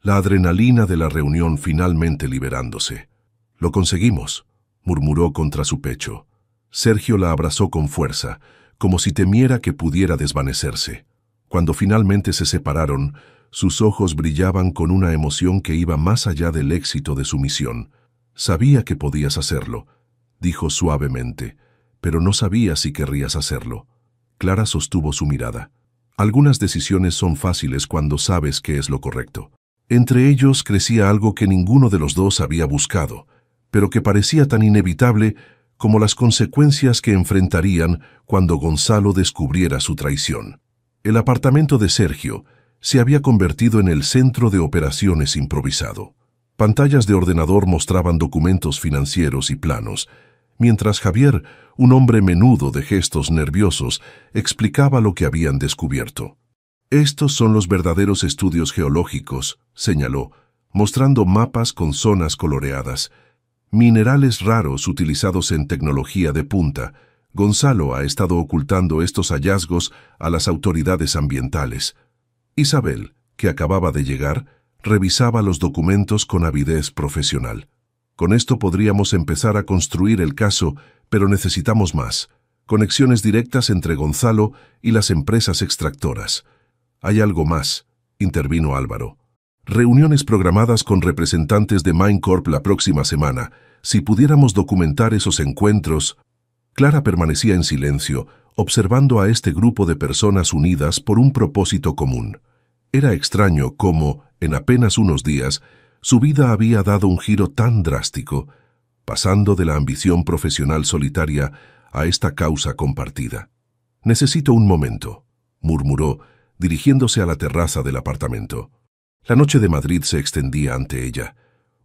la adrenalina de la reunión finalmente liberándose. «Lo conseguimos», murmuró contra su pecho. Sergio la abrazó con fuerza, como si temiera que pudiera desvanecerse. Cuando finalmente se separaron, sus ojos brillaban con una emoción que iba más allá del éxito de su misión. «Sabía que podías hacerlo», dijo suavemente, «pero no sabía si querrías hacerlo». Clara sostuvo su mirada. Algunas decisiones son fáciles cuando sabes qué es lo correcto. Entre ellos crecía algo que ninguno de los dos había buscado, pero que parecía tan inevitable como las consecuencias que enfrentarían cuando Gonzalo descubriera su traición. El apartamento de Sergio se había convertido en el centro de operaciones improvisado. Pantallas de ordenador mostraban documentos financieros y planos, mientras Javier, un hombre menudo de gestos nerviosos, explicaba lo que habían descubierto. «Estos son los verdaderos estudios geológicos», señaló, mostrando mapas con zonas coloreadas. «Minerales raros utilizados en tecnología de punta. Gonzalo ha estado ocultando estos hallazgos a las autoridades ambientales». Isabel, que acababa de llegar, revisaba los documentos con avidez profesional. «Con esto podríamos empezar a construir el caso, pero necesitamos más. Conexiones directas entre Gonzalo y las empresas extractoras». «Hay algo más», intervino Álvaro. «Reuniones programadas con representantes de Minecorp la próxima semana. Si pudiéramos documentar esos encuentros». Clara permanecía en silencio, observando a este grupo de personas unidas por un propósito común. Era extraño cómo, en apenas unos días, su vida había dado un giro tan drástico, pasando de la ambición profesional solitaria a esta causa compartida. «Necesito un momento», murmuró, dirigiéndose a la terraza del apartamento. La noche de Madrid se extendía ante ella.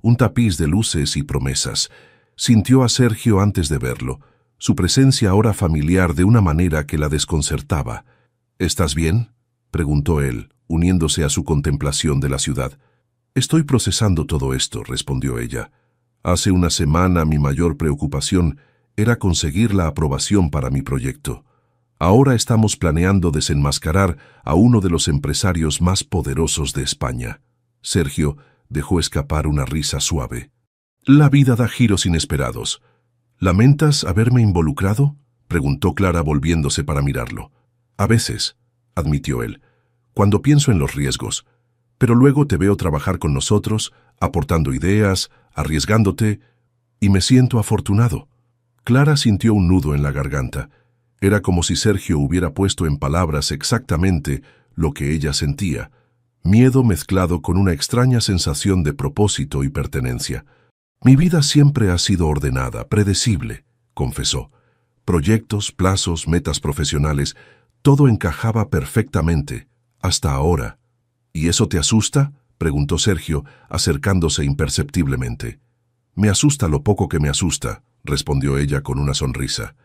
Un tapiz de luces y promesas. Sintió a Sergio antes de verlo, su presencia ahora familiar de una manera que la desconcertaba. «¿Estás bien?», preguntó él, uniéndose a su contemplación de la ciudad. «Estoy procesando todo esto», respondió ella. «Hace una semana mi mayor preocupación era conseguir la aprobación para mi proyecto. Ahora estamos planeando desenmascarar a uno de los empresarios más poderosos de España». Sergio dejó escapar una risa suave. «La vida da giros inesperados. ¿Lamentas haberme involucrado?», preguntó Clara volviéndose para mirarlo. «A veces», admitió él, «cuando pienso en los riesgos. Pero luego te veo trabajar con nosotros, aportando ideas, arriesgándote, y me siento afortunado». Clara sintió un nudo en la garganta. Era como si Sergio hubiera puesto en palabras exactamente lo que ella sentía, miedo mezclado con una extraña sensación de propósito y pertenencia. «Mi vida siempre ha sido ordenada, predecible», confesó. «Proyectos, plazos, metas profesionales, todo encajaba perfectamente, hasta ahora». «¿Y eso te asusta?», preguntó Sergio, acercándose imperceptiblemente. «Me asusta lo poco que me asusta», respondió ella con una sonrisa.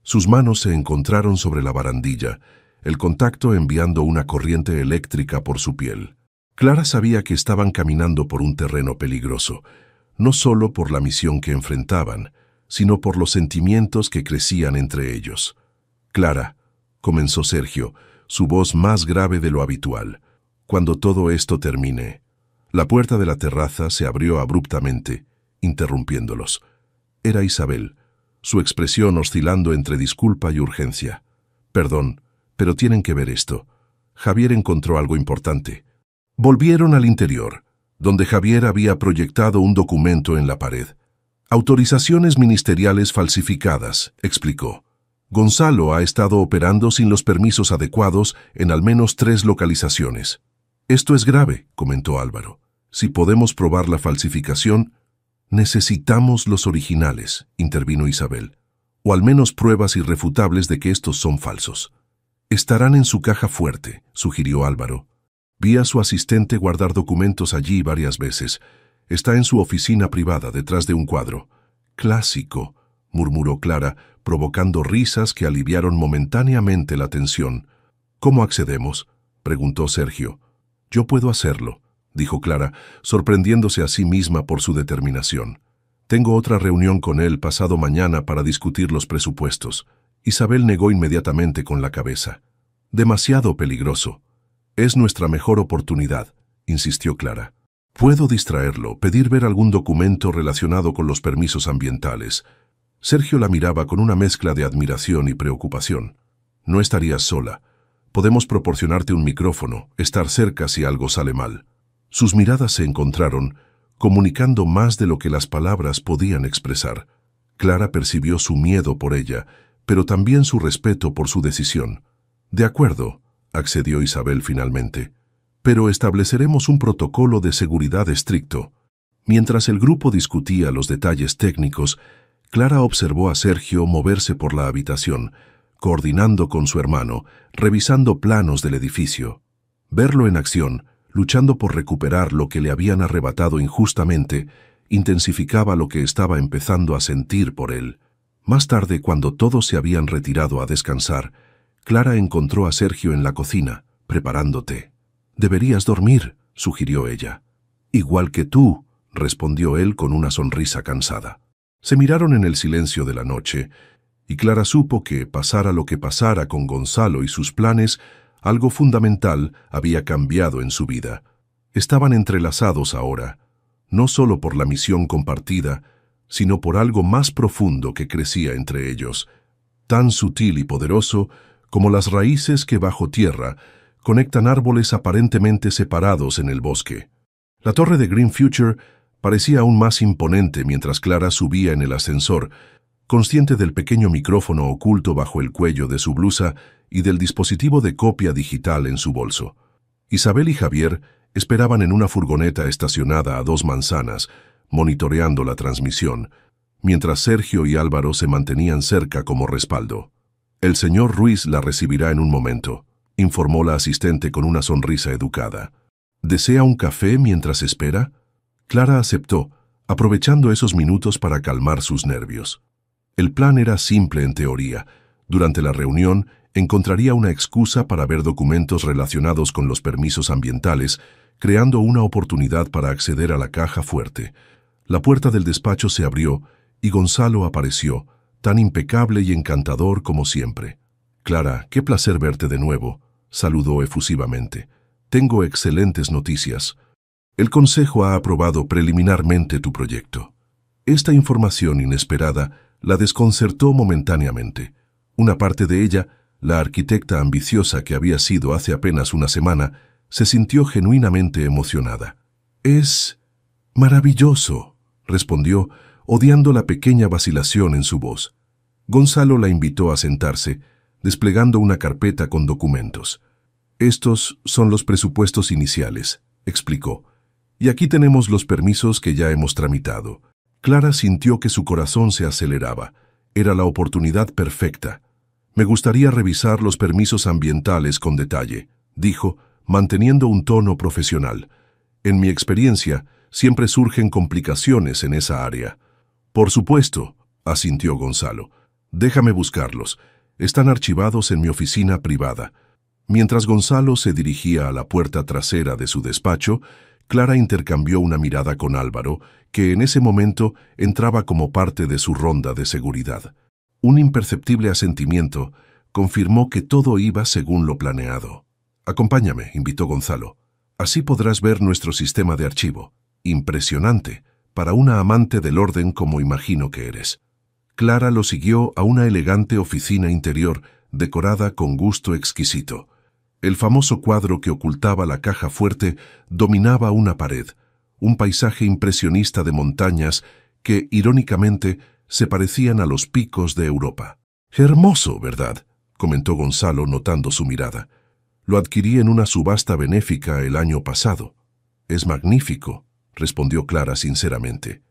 Sus manos se encontraron sobre la barandilla, el contacto enviando una corriente eléctrica por su piel. Clara sabía que estaban caminando por un terreno peligroso, no solo por la misión que enfrentaban, sino por los sentimientos que crecían entre ellos. «Clara», comenzó Sergio, su voz más grave de lo habitual, «cuando todo esto termine». La puerta de la terraza se abrió abruptamente, interrumpiéndolos. Era Isabel, su expresión oscilando entre disculpa y urgencia. «Perdón, pero tienen que ver esto. Javier encontró algo importante». Volvieron al interior, donde Javier había proyectado un documento en la pared. «Autorizaciones ministeriales falsificadas», explicó. «Gonzalo ha estado operando sin los permisos adecuados en al menos 3 localizaciones». «Esto es grave», comentó Álvaro. «Si podemos probar la falsificación...» «Necesitamos los originales», intervino Isabel. «O al menos pruebas irrefutables de que estos son falsos». «Estarán en su caja fuerte», sugirió Álvaro. «Vi a su asistente guardar documentos allí varias veces. Está en su oficina privada, detrás de un cuadro». «Clásico», murmuró Clara, provocando risas que aliviaron momentáneamente la tensión. «¿Cómo accedemos?», preguntó Sergio. «Yo puedo hacerlo», dijo Clara, sorprendiéndose a sí misma por su determinación. «Tengo otra reunión con él pasado mañana para discutir los presupuestos». Isabel negó inmediatamente con la cabeza. «Demasiado peligroso». «Es nuestra mejor oportunidad», insistió Clara. «Puedo distraerlo, pedir ver algún documento relacionado con los permisos ambientales». Sergio la miraba con una mezcla de admiración y preocupación. «No estarías sola. Podemos proporcionarte un micrófono, estar cerca si algo sale mal». Sus miradas se encontraron, comunicando más de lo que las palabras podían expresar. Clara percibió su miedo por ella, pero también su respeto por su decisión. «De acuerdo», accedió Isabel finalmente, «pero estableceremos un protocolo de seguridad estricto». Mientras el grupo discutía los detalles técnicos, Clara observó a Sergio moverse por la habitación, coordinando con su hermano, revisando planos del edificio. Verlo en acción, luchando por recuperar lo que le habían arrebatado injustamente, intensificaba lo que estaba empezando a sentir por él. Más tarde, cuando todos se habían retirado a descansar, Clara encontró a Sergio en la cocina, preparando té. «Deberías dormir», sugirió ella. «Igual que tú», respondió él con una sonrisa cansada. Se miraron en el silencio de la noche, y Clara supo que, pasara lo que pasara con Gonzalo y sus planes, algo fundamental había cambiado en su vida. Estaban entrelazados ahora, no solo por la misión compartida, sino por algo más profundo que crecía entre ellos, tan sutil y poderoso como las raíces que bajo tierra conectan árboles aparentemente separados en el bosque. La torre de Green Future parecía aún más imponente mientras Clara subía en el ascensor, consciente del pequeño micrófono oculto bajo el cuello de su blusa y del dispositivo de copia digital en su bolso. Isabel y Javier esperaban en una furgoneta estacionada a 2 manzanas, monitoreando la transmisión, mientras Sergio y Álvaro se mantenían cerca como respaldo. «El señor Ruiz la recibirá en un momento», informó la asistente con una sonrisa educada. «¿Desea un café mientras espera?». Clara aceptó, aprovechando esos minutos para calmar sus nervios. El plan era simple en teoría. Durante la reunión, encontraría una excusa para ver documentos relacionados con los permisos ambientales, creando una oportunidad para acceder a la caja fuerte. La puerta del despacho se abrió y Gonzalo apareció, tan impecable y encantador como siempre. «Clara, qué placer verte de nuevo», saludó efusivamente. «Tengo excelentes noticias. El Consejo ha aprobado preliminarmente tu proyecto». Esta información inesperada la desconcertó momentáneamente. Una parte de ella, la arquitecta ambiciosa que había sido hace apenas una semana, se sintió genuinamente emocionada. «Es maravilloso», respondió, odiando la pequeña vacilación en su voz. Gonzalo la invitó a sentarse, desplegando una carpeta con documentos. «Estos son los presupuestos iniciales», explicó. «Y aquí tenemos los permisos que ya hemos tramitado». Clara sintió que su corazón se aceleraba. Era la oportunidad perfecta. «Me gustaría revisar los permisos ambientales con detalle», dijo, manteniendo un tono profesional. «En mi experiencia, siempre surgen complicaciones en esa área». «Por supuesto», asintió Gonzalo. «Déjame buscarlos. Están archivados en mi oficina privada». Mientras Gonzalo se dirigía a la puerta trasera de su despacho, Clara intercambió una mirada con Álvaro, que en ese momento entraba como parte de su ronda de seguridad. Un imperceptible asentimiento confirmó que todo iba según lo planeado. «Acompáñame», invitó Gonzalo. «Así podrás ver nuestro sistema de archivo. Impresionante, para una amante del orden como imagino que eres. Clara lo siguió a una elegante oficina interior, decorada con gusto exquisito. El famoso cuadro que ocultaba la caja fuerte dominaba una pared, un paisaje impresionista de montañas que, irónicamente, se parecían a los picos de Europa. «Hermoso, ¿verdad?», comentó Gonzalo notando su mirada. «Lo adquirí en una subasta benéfica el año pasado». «Es magnífico», respondió Clara sinceramente.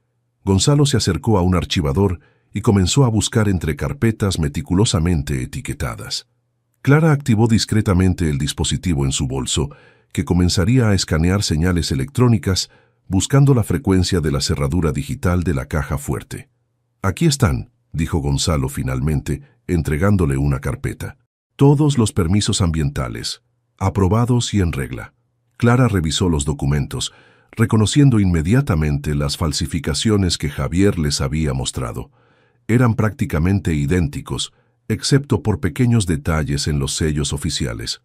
Gonzalo se acercó a un archivador y comenzó a buscar entre carpetas meticulosamente etiquetadas. Clara activó discretamente el dispositivo en su bolso, que comenzaría a escanear señales electrónicas buscando la frecuencia de la cerradura digital de la caja fuerte. «Aquí están», dijo Gonzalo finalmente, entregándole una carpeta. «Todos los permisos ambientales, aprobados y en regla». Clara revisó los documentos, reconociendo inmediatamente las falsificaciones que Javier les había mostrado. Eran prácticamente idénticos, excepto por pequeños detalles en los sellos oficiales.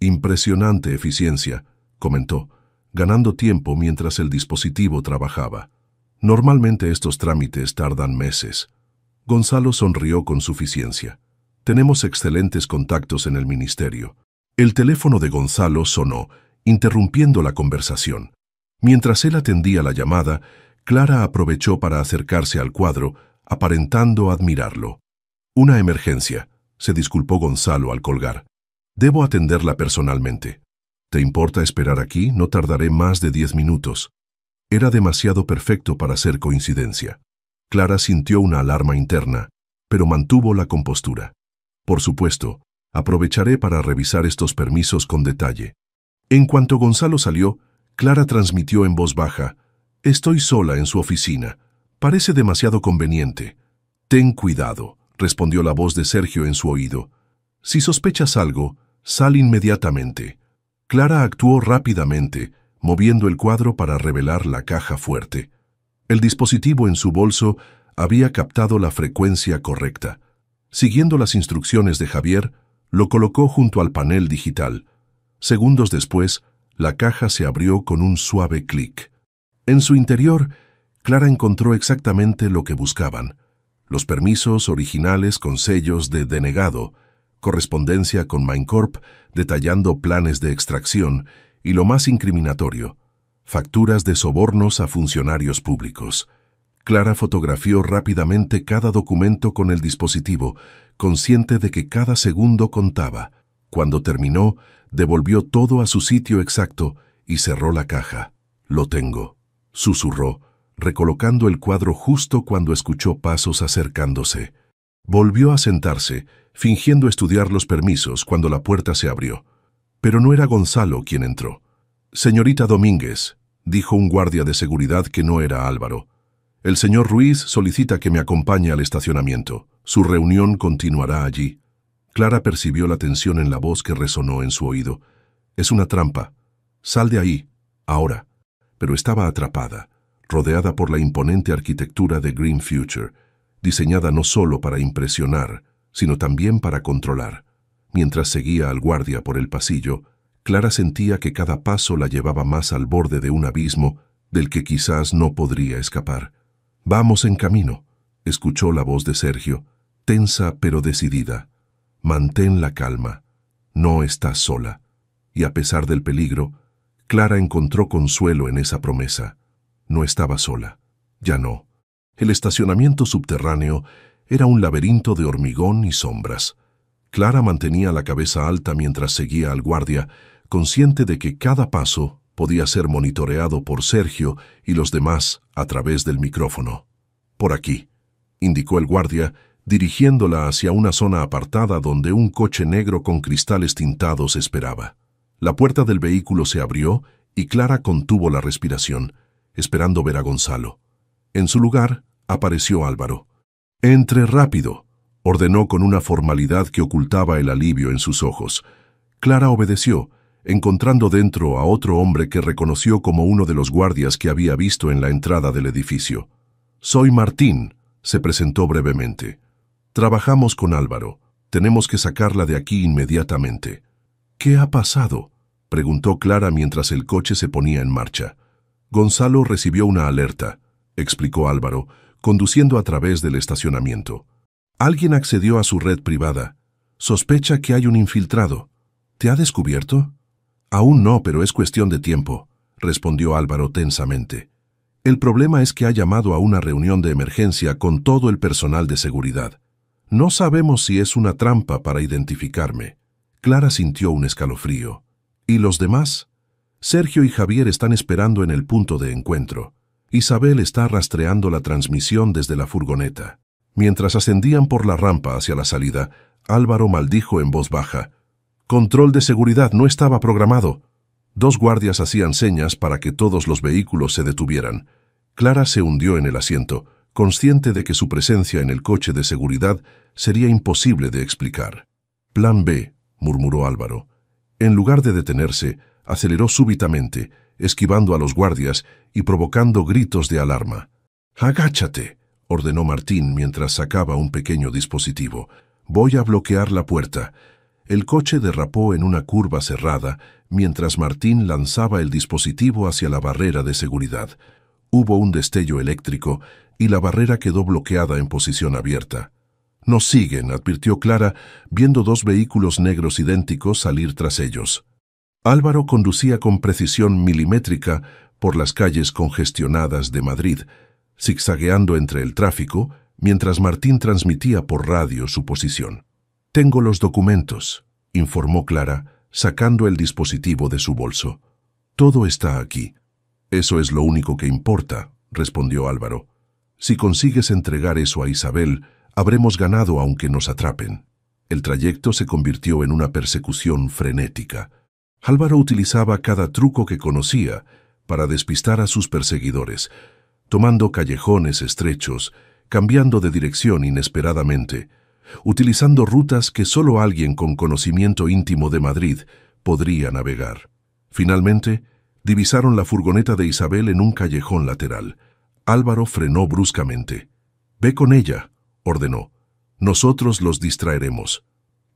«Impresionante eficiencia», comentó, ganando tiempo mientras el dispositivo trabajaba. «Normalmente estos trámites tardan meses». Gonzalo sonrió con suficiencia. «Tenemos excelentes contactos en el ministerio». El teléfono de Gonzalo sonó, interrumpiendo la conversación. Mientras él atendía la llamada, Clara aprovechó para acercarse al cuadro, aparentando admirarlo. «Una emergencia», se disculpó Gonzalo al colgar. «Debo atenderla personalmente. ¿Te importa esperar aquí? No tardaré más de 10 minutos». Era demasiado perfecto para ser coincidencia. Clara sintió una alarma interna, pero mantuvo la compostura. «Por supuesto, aprovecharé para revisar estos permisos con detalle». En cuanto Gonzalo salió, Clara transmitió en voz baja: «Estoy sola en su oficina. Parece demasiado conveniente». «Ten cuidado», respondió la voz de Sergio en su oído. «Si sospechas algo, sal inmediatamente». Clara actuó rápidamente, moviendo el cuadro para revelar la caja fuerte. El dispositivo en su bolso había captado la frecuencia correcta. Siguiendo las instrucciones de Javier, lo colocó junto al panel digital. Segundos después, la caja se abrió con un suave clic. En su interior, Clara encontró exactamente lo que buscaban: los permisos originales con sellos de denegado, correspondencia con Minecorp detallando planes de extracción y, lo más incriminatorio, facturas de sobornos a funcionarios públicos. Clara fotografió rápidamente cada documento con el dispositivo, consciente de que cada segundo contaba. Cuando terminó, devolvió todo a su sitio exacto y cerró la caja. «Lo tengo», susurró, recolocando el cuadro justo cuando escuchó pasos acercándose. Volvió a sentarse, fingiendo estudiar los permisos cuando la puerta se abrió. Pero no era Gonzalo quien entró. «Señorita Domínguez», dijo un guardia de seguridad que no era Álvaro. «El señor Ruiz solicita que me acompañe al estacionamiento. Su reunión continuará allí». Clara percibió la tensión en la voz que resonó en su oído. «Es una trampa. Sal de ahí, ahora». Pero estaba atrapada, rodeada por la imponente arquitectura de Green Future, diseñada no solo para impresionar, sino también para controlar. Mientras seguía al guardia por el pasillo, Clara sentía que cada paso la llevaba más al borde de un abismo del que quizás no podría escapar. «Vamos en camino», escuchó la voz de Sergio, tensa pero decidida. «Mantén la calma. No estás sola». Y a pesar del peligro, Clara encontró consuelo en esa promesa. No estaba sola. Ya no. El estacionamiento subterráneo era un laberinto de hormigón y sombras. Clara mantenía la cabeza alta mientras seguía al guardia, consciente de que cada paso podía ser monitoreado por Sergio y los demás a través del micrófono. «Por aquí», indicó el guardia, dirigiéndola hacia una zona apartada donde un coche negro con cristales tintados esperaba. La puerta del vehículo se abrió y Clara contuvo la respiración, esperando ver a Gonzalo. En su lugar apareció Álvaro. «Entre rápido», ordenó con una formalidad que ocultaba el alivio en sus ojos. Clara obedeció, encontrando dentro a otro hombre que reconoció como uno de los guardias que había visto en la entrada del edificio. «Soy Martín», se presentó brevemente. «Trabajamos con Álvaro. Tenemos que sacarla de aquí inmediatamente». «¿Qué ha pasado?», preguntó Clara mientras el coche se ponía en marcha. Gonzalo recibió una alerta. explicó Álvaro, conduciendo a través del estacionamiento. Alguien accedió a su red privada. Sospecha que hay un infiltrado. ¿Te ha descubierto? Aún no, pero es cuestión de tiempo, respondió Álvaro tensamente. El problema es que ha llamado a una reunión de emergencia con todo el personal de seguridad. No sabemos si es una trampa para identificarme. Clara sintió un escalofrío. ¿Y los demás? Sergio y Javier están esperando en el punto de encuentro. Isabel está rastreando la transmisión desde la furgoneta. Mientras ascendían por la rampa hacia la salida, Álvaro maldijo en voz baja. «Control de seguridad no estaba programado». 2 guardias hacían señas para que todos los vehículos se detuvieran. Clara se hundió en el asiento, consciente de que su presencia en el coche de seguridad sería imposible de explicar. «Plan B», murmuró Álvaro. En lugar de detenerse, aceleró súbitamente, esquivando a los guardias y provocando gritos de alarma. «Agáchate», ordenó Martín mientras sacaba un pequeño dispositivo. «Voy a bloquear la puerta». El coche derrapó en una curva cerrada mientras Martín lanzaba el dispositivo hacia la barrera de seguridad. Hubo un destello eléctrico y la barrera quedó bloqueada en posición abierta. «Nos siguen», advirtió Clara, viendo 2 vehículos negros idénticos salir tras ellos. Álvaro conducía con precisión milimétrica por las calles congestionadas de Madrid, zigzagueando entre el tráfico, mientras Martín transmitía por radio su posición. «Tengo los documentos», informó Clara, sacando el dispositivo de su bolso. «Todo está aquí». «Eso es lo único que importa», respondió Álvaro. «Si consigues entregar eso a Isabel, habremos ganado aunque nos atrapen». El trayecto se convirtió en una persecución frenética. Álvaro utilizaba cada truco que conocía para despistar a sus perseguidores, tomando callejones estrechos, cambiando de dirección inesperadamente, utilizando rutas que solo alguien con conocimiento íntimo de Madrid podría navegar. Finalmente, divisaron la furgoneta de Isabel en un callejón lateral. Álvaro frenó bruscamente. «Ve con ella», ordenó. «Nosotros los distraeremos».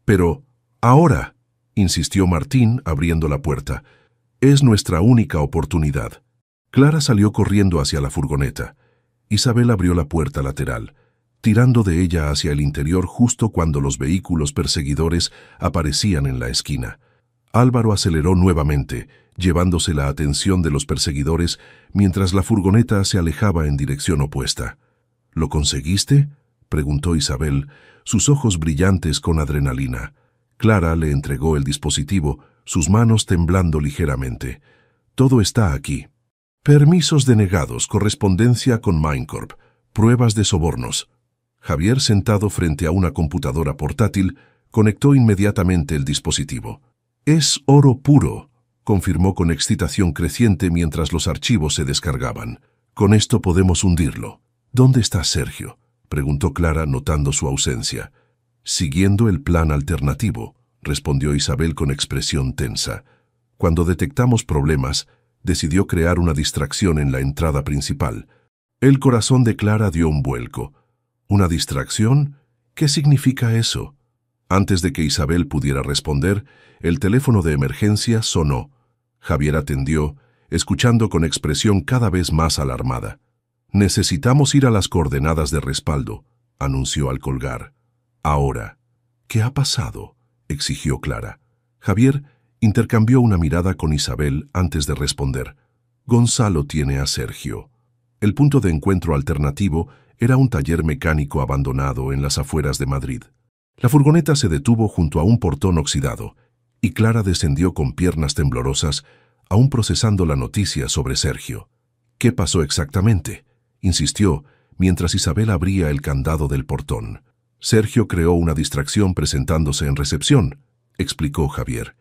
«Pero, ahora», insistió Martín, abriendo la puerta. «Es nuestra única oportunidad». Clara salió corriendo hacia la furgoneta. Isabel abrió la puerta lateral, tirando de ella hacia el interior justo cuando los vehículos perseguidores aparecían en la esquina. Álvaro aceleró nuevamente, llevándose la atención de los perseguidores mientras la furgoneta se alejaba en dirección opuesta. «¿Lo conseguiste?», preguntó Isabel, sus ojos brillantes con adrenalina. Clara le entregó el dispositivo, sus manos temblando ligeramente. «Todo está aquí. Permisos denegados, correspondencia con Minecorp, pruebas de sobornos». Javier, sentado frente a una computadora portátil, conectó inmediatamente el dispositivo. «Es oro puro», confirmó con excitación creciente mientras los archivos se descargaban. «Con esto podemos hundirlo». «¿Dónde está Sergio?», preguntó Clara, notando su ausencia. «Siguiendo el plan alternativo», respondió Isabel con expresión tensa. «Cuando detectamos problemas, decidió crear una distracción en la entrada principal». El corazón de Clara dio un vuelco. «¿Una distracción? ¿Qué significa eso?». Antes de que Isabel pudiera responder, el teléfono de emergencia sonó. Javier atendió, escuchando con expresión cada vez más alarmada. «Necesitamos ir a las coordenadas de respaldo», anunció al colgar. «Ahora». «¿Qué ha pasado?», exigió Clara. Javier intercambió una mirada con Isabel antes de responder. «Gonzalo tiene a Sergio». El punto de encuentro alternativo era un taller mecánico abandonado en las afueras de Madrid. La furgoneta se detuvo junto a un portón oxidado, y Clara descendió con piernas temblorosas, aún procesando la noticia sobre Sergio. «¿Qué pasó exactamente?», insistió, mientras Isabel abría el candado del portón. «Sergio creó una distracción presentándose en recepción», explicó Javier.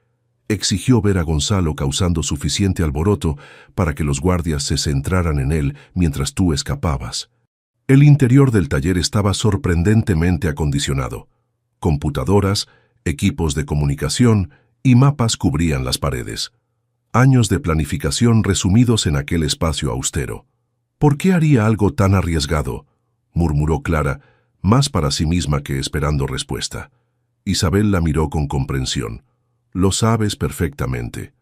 «Exigió ver a Gonzalo causando suficiente alboroto para que los guardias se centraran en él mientras tú escapabas». El interior del taller estaba sorprendentemente acondicionado. Computadoras, equipos de comunicación y mapas cubrían las paredes. Años de planificación resumidos en aquel espacio austero. «¿Por qué haría algo tan arriesgado?», murmuró Clara, más para sí misma que esperando respuesta. Isabel la miró con comprensión. «Lo sabes perfectamente».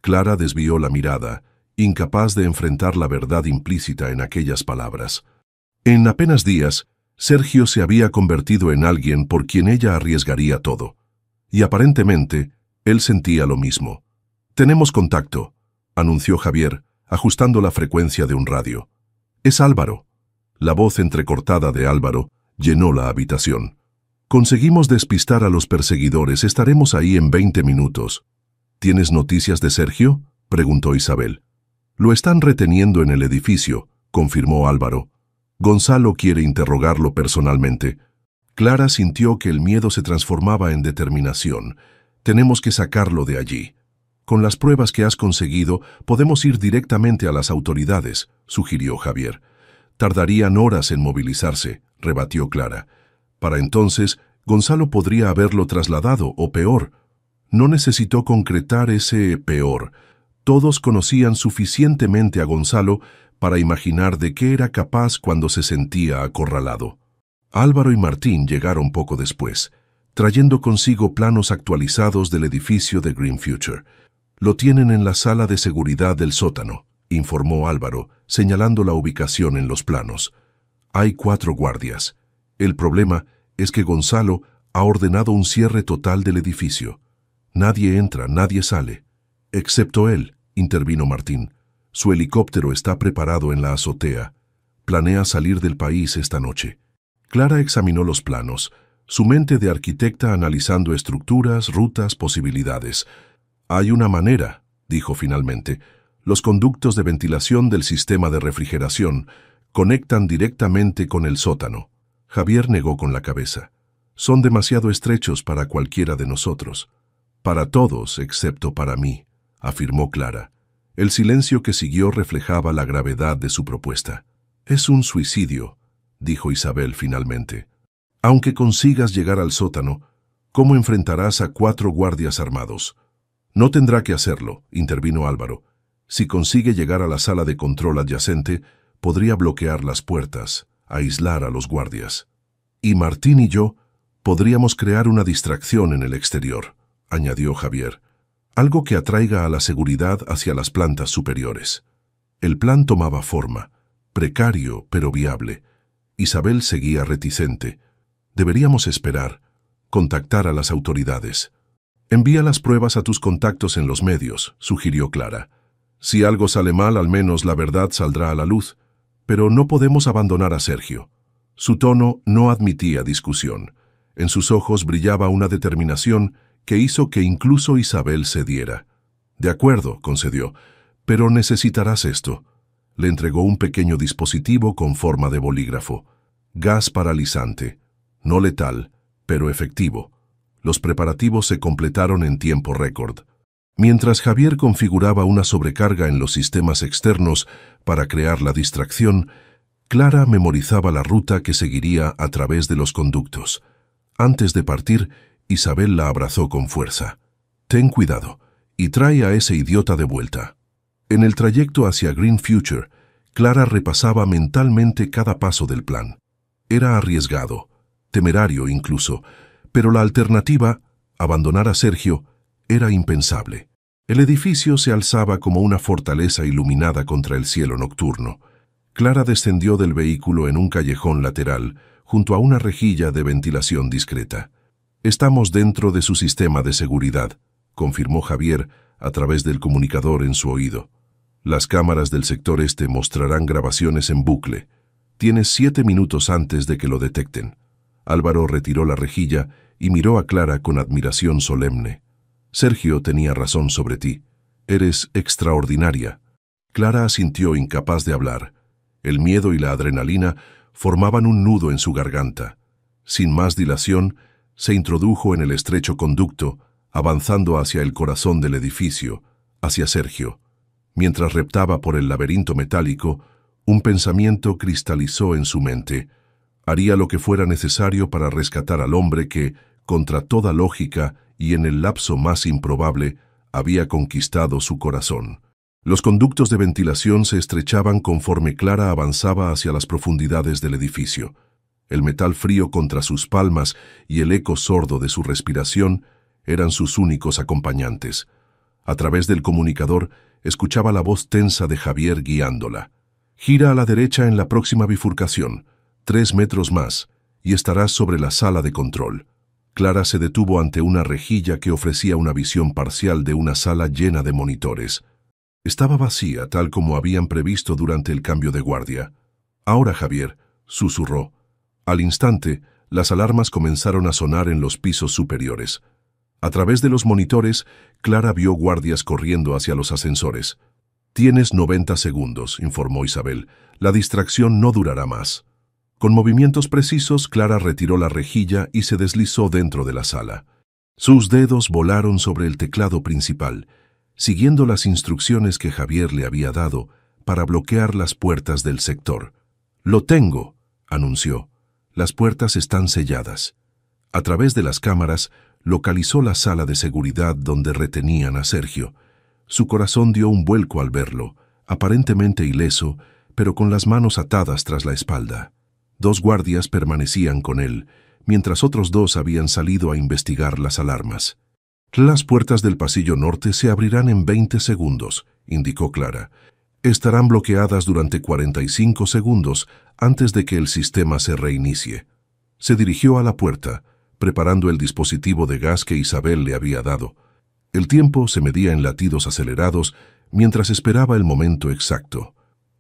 Clara desvió la mirada incapaz de enfrentar la verdad implícita en aquellas palabras. En apenas días, Sergio se había convertido en alguien por quien ella arriesgaría todo. Y aparentemente, él sentía lo mismo. «Tenemos contacto», anunció Javier, ajustando la frecuencia de un radio. «Es Álvaro». La voz entrecortada de Álvaro llenó la habitación. «Conseguimos despistar a los perseguidores. Estaremos ahí en 20 minutos». «¿Tienes noticias de Sergio?», preguntó Isabel. «Lo están reteniendo en el edificio», confirmó Álvaro. «Gonzalo quiere interrogarlo personalmente». Clara sintió que el miedo se transformaba en determinación. «Tenemos que sacarlo de allí. Con las pruebas que has conseguido, podemos ir directamente a las autoridades», sugirió Javier. «Tardarían horas en movilizarse», rebatió Clara. «Para entonces, Gonzalo podría haberlo trasladado, o peor». No necesitó concretar ese peor. Todos conocían suficientemente a Gonzalo para imaginar de qué era capaz cuando se sentía acorralado. Álvaro y Martín llegaron poco después, trayendo consigo planos actualizados del edificio de Green Future. «Lo tienen en la sala de seguridad del sótano», informó Álvaro, señalando la ubicación en los planos. «Hay 4 guardias. El problema es que Gonzalo ha ordenado un cierre total del edificio. Nadie entra, nadie sale. Excepto él», intervino Martín. «Su helicóptero está preparado en la azotea. Planea salir del país esta noche». Clara examinó los planos, su mente de arquitecta analizando estructuras, rutas, posibilidades. «Hay una manera», dijo finalmente. «Los conductos de ventilación del sistema de refrigeración conectan directamente con el sótano». Javier negó con la cabeza. «Son demasiado estrechos para cualquiera de nosotros». «Para todos, excepto para mí», afirmó Clara. El silencio que siguió reflejaba la gravedad de su propuesta. «Es un suicidio», dijo Isabel finalmente. «Aunque consigas llegar al sótano, ¿cómo enfrentarás a 4 guardias armados?» «No tendrá que hacerlo», intervino Álvaro. «Si consigue llegar a la sala de control adyacente, podría bloquear las puertas, aislar a los guardias. Y Martín y yo podríamos crear una distracción en el exterior», añadió Javier. «Algo que atraiga a la seguridad hacia las plantas superiores». El plan tomaba forma, precario pero viable. Isabel seguía reticente. «Deberíamos esperar, contactar a las autoridades». «Envía las pruebas a tus contactos en los medios», sugirió Clara. «Si algo sale mal, al menos la verdad saldrá a la luz. Pero no podemos abandonar a Sergio». Su tono no admitía discusión. En sus ojos brillaba una determinación que hizo que incluso Isabel cediera. «De acuerdo», concedió, «pero necesitarás esto». Le entregó un pequeño dispositivo con forma de bolígrafo. Gas paralizante. No letal, pero efectivo. Los preparativos se completaron en tiempo récord. Mientras Javier configuraba una sobrecarga en los sistemas externos para crear la distracción, Clara memorizaba la ruta que seguiría a través de los conductos. Antes de partir, Isabel la abrazó con fuerza. «Ten cuidado y trae a ese idiota de vuelta». En el trayecto hacia Green Future, Clara repasaba mentalmente cada paso del plan. Era arriesgado, temerario incluso, pero la alternativa, abandonar a Sergio, era impensable. El edificio se alzaba como una fortaleza iluminada contra el cielo nocturno. Clara descendió del vehículo en un callejón lateral, junto a una rejilla de ventilación discreta. «Estamos dentro de su sistema de seguridad», confirmó Javier a través del comunicador en su oído. «Las cámaras del sector este mostrarán grabaciones en bucle. Tienes 7 minutos antes de que lo detecten». Álvaro retiró la rejilla y miró a Clara con admiración solemne. «Sergio tenía razón sobre ti. Eres extraordinaria». Clara asintió incapaz de hablar. El miedo y la adrenalina formaban un nudo en su garganta. Sin más dilación, se introdujo en el estrecho conducto, avanzando hacia el corazón del edificio, hacia Sergio. Mientras reptaba por el laberinto metálico, un pensamiento cristalizó en su mente. Haría lo que fuera necesario para rescatar al hombre que, contra toda lógica y en el lapso más improbable, había conquistado su corazón. Los conductos de ventilación se estrechaban conforme Clara avanzaba hacia las profundidades del edificio. El metal frío contra sus palmas y el eco sordo de su respiración eran sus únicos acompañantes. A través del comunicador, escuchaba la voz tensa de Javier guiándola. «Gira a la derecha en la próxima bifurcación, 3 metros más, y estarás sobre la sala de control». Clara se detuvo ante una rejilla que ofrecía una visión parcial de una sala llena de monitores. Estaba vacía, tal como habían previsto durante el cambio de guardia. «Ahora, Javier», susurró. Al instante, las alarmas comenzaron a sonar en los pisos superiores. A través de los monitores, Clara vio guardias corriendo hacia los ascensores. «Tienes 90 segundos», informó Isabel. «La distracción no durará más». Con movimientos precisos, Clara retiró la rejilla y se deslizó dentro de la sala. Sus dedos volaron sobre el teclado principal, siguiendo las instrucciones que Javier le había dado para bloquear las puertas del sector. «Lo tengo», anunció. «Las puertas están selladas». A través de las cámaras, localizó la sala de seguridad donde retenían a Sergio. Su corazón dio un vuelco al verlo, aparentemente ileso, pero con las manos atadas tras la espalda. 2 guardias permanecían con él, mientras otros 2 habían salido a investigar las alarmas. «Las puertas del pasillo norte se abrirán en 20 segundos», indicó Clara. «Estarán bloqueadas durante 45 segundos antes de que el sistema se reinicie». Se dirigió a la puerta, preparando el dispositivo de gas que Isabel le había dado. El tiempo se medía en latidos acelerados mientras esperaba el momento exacto.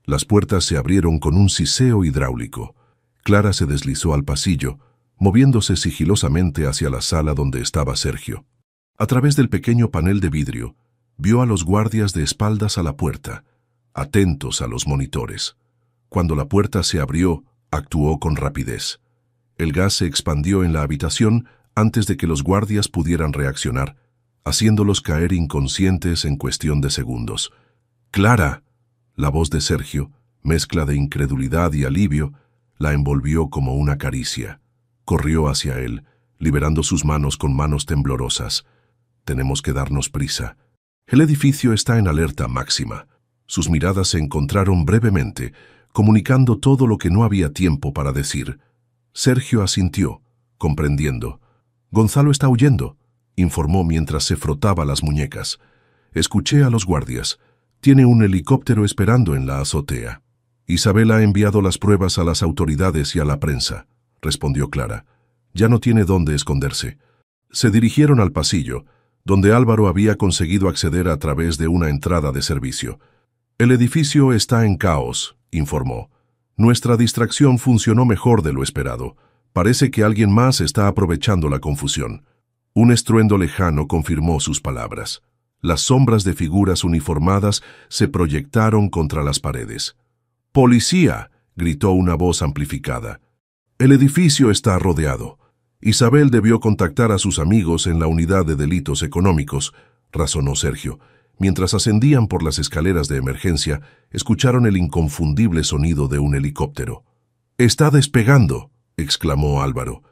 Las puertas se abrieron con un siseo hidráulico. Clara se deslizó al pasillo, moviéndose sigilosamente hacia la sala donde estaba Sergio. A través del pequeño panel de vidrio, vio a los guardias de espaldas a la puerta, atentos a los monitores. Cuando la puerta se abrió, actuó con rapidez. El gas se expandió en la habitación antes de que los guardias pudieran reaccionar, haciéndolos caer inconscientes en cuestión de segundos. «¡Clara!». La voz de Sergio, mezcla de incredulidad y alivio, la envolvió como una caricia. Corrió hacia él, liberando sus manos con manos temblorosas. «Tenemos que darnos prisa. El edificio está en alerta máxima». Sus miradas se encontraron brevemente, comunicando todo lo que no había tiempo para decir. Sergio asintió, comprendiendo. «Gonzalo está huyendo», informó mientras se frotaba las muñecas. «Escuché a los guardias. Tiene un helicóptero esperando en la azotea». «Isabel ha enviado las pruebas a las autoridades y a la prensa», respondió Clara. «Ya no tiene dónde esconderse». Se dirigieron al pasillo, donde Álvaro había conseguido acceder a través de una entrada de servicio. «El edificio está en caos», informó. «Nuestra distracción funcionó mejor de lo esperado. Parece que alguien más está aprovechando la confusión». Un estruendo lejano confirmó sus palabras. Las sombras de figuras uniformadas se proyectaron contra las paredes. «¡Policía!», gritó una voz amplificada. «El edificio está rodeado. Isabel debió contactar a sus amigos en la unidad de delitos económicos», razonó Sergio. Mientras ascendían por las escaleras de emergencia, escucharon el inconfundible sonido de un helicóptero. «¡Está despegando!», exclamó Álvaro.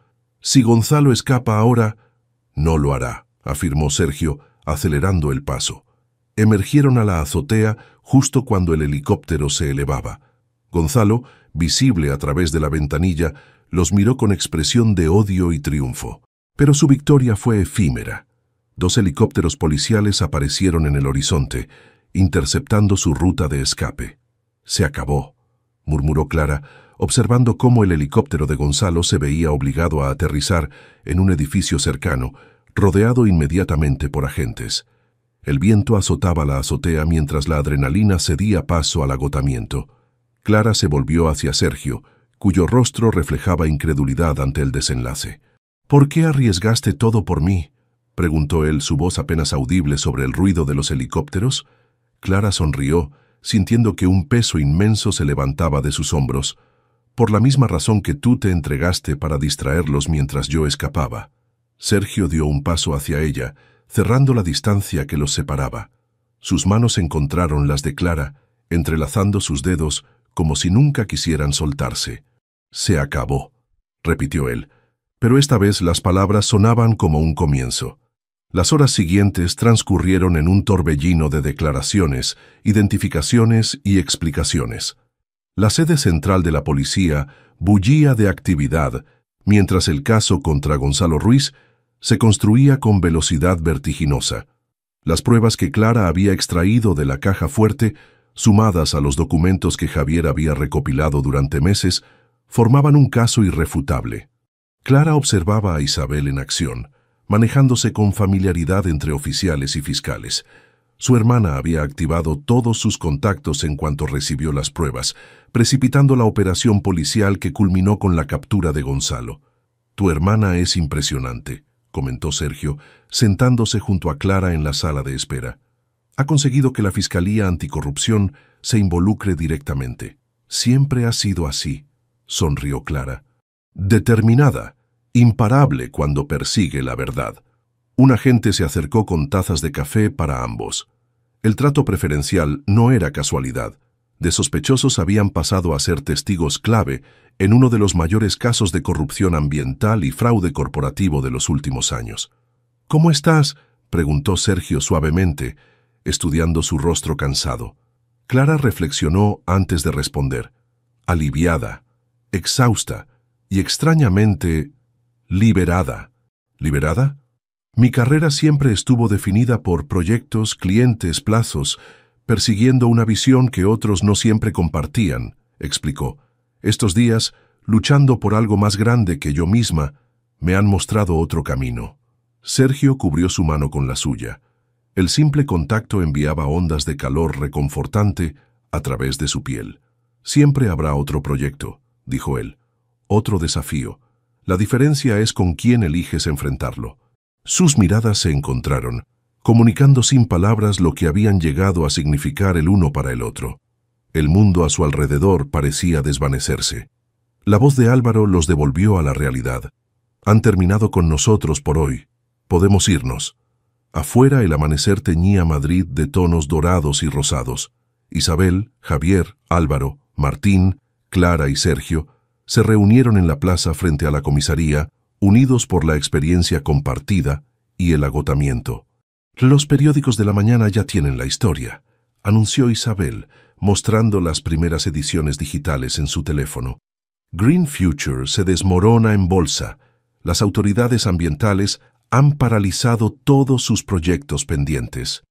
«Si Gonzalo escapa ahora...». «No lo hará», afirmó Sergio, acelerando el paso. Emergieron a la azotea justo cuando el helicóptero se elevaba. Gonzalo, visible a través de la ventanilla, los miró con expresión de odio y triunfo. Pero su victoria fue efímera. 2 helicópteros policiales aparecieron en el horizonte, interceptando su ruta de escape. «Se acabó», murmuró Clara, observando cómo el helicóptero de Gonzalo se veía obligado a aterrizar en un edificio cercano, rodeado inmediatamente por agentes. El viento azotaba la azotea mientras la adrenalina cedía paso al agotamiento. Clara se volvió hacia Sergio, cuyo rostro reflejaba incredulidad ante el desenlace. «¿Por qué arriesgaste todo por mí?», preguntó él, su voz apenas audible sobre el ruido de los helicópteros. Clara sonrió, sintiendo que un peso inmenso se levantaba de sus hombros. «Por la misma razón que tú te entregaste para distraerlos mientras yo escapaba». Sergio dio un paso hacia ella, cerrando la distancia que los separaba. Sus manos encontraron las de Clara, entrelazando sus dedos como si nunca quisieran soltarse. «Se acabó», repitió él, pero esta vez las palabras sonaban como un comienzo. Las horas siguientes transcurrieron en un torbellino de declaraciones, identificaciones y explicaciones. La sede central de la policía bullía de actividad, mientras el caso contra Gonzalo Ruiz se construía con velocidad vertiginosa. Las pruebas que Clara había extraído de la caja fuerte, sumadas a los documentos que Javier había recopilado durante meses, formaban un caso irrefutable. Clara observaba a Isabel en acción, manejándose con familiaridad entre oficiales y fiscales. Su hermana había activado todos sus contactos en cuanto recibió las pruebas, precipitando la operación policial que culminó con la captura de Gonzalo. «Tu hermana es impresionante», comentó Sergio, sentándose junto a Clara en la sala de espera. «Ha conseguido que la Fiscalía Anticorrupción se involucre directamente». «Siempre ha sido así», sonrió Clara. «Determinada, imparable cuando persigue la verdad». Un agente se acercó con tazas de café para ambos. El trato preferencial no era casualidad. De sospechosos habían pasado a ser testigos clave en uno de los mayores casos de corrupción ambiental y fraude corporativo de los últimos años. «¿Cómo estás?», preguntó Sergio suavemente, estudiando su rostro cansado. Clara reflexionó antes de responder. Aliviada, exhausta y extrañamente liberada. ¿Liberada? «Mi carrera siempre estuvo definida por proyectos, clientes, plazos, persiguiendo una visión que otros no siempre compartían», explicó. «Estos días, luchando por algo más grande que yo misma, me han mostrado otro camino». Sergio cubrió su mano con la suya. El simple contacto enviaba ondas de calor reconfortante a través de su piel. «Siempre habrá otro proyecto», dijo él. «Otro desafío. La diferencia es con quién eliges enfrentarlo». Sus miradas se encontraron, comunicando sin palabras lo que habían llegado a significar el uno para el otro. El mundo a su alrededor parecía desvanecerse. La voz de Álvaro los devolvió a la realidad. «Han terminado con nosotros por hoy. Podemos irnos». Afuera el amanecer teñía Madrid de tonos dorados y rosados. Isabel, Javier, Álvaro, Martín, Clara y Sergio se reunieron en la plaza frente a la comisaría, unidos por la experiencia compartida y el agotamiento. «Los periódicos de la mañana ya tienen la historia», anunció Isabel, mostrando las primeras ediciones digitales en su teléfono. «Green Future se desmorona en bolsa. Las autoridades ambientales han paralizado todos sus proyectos pendientes».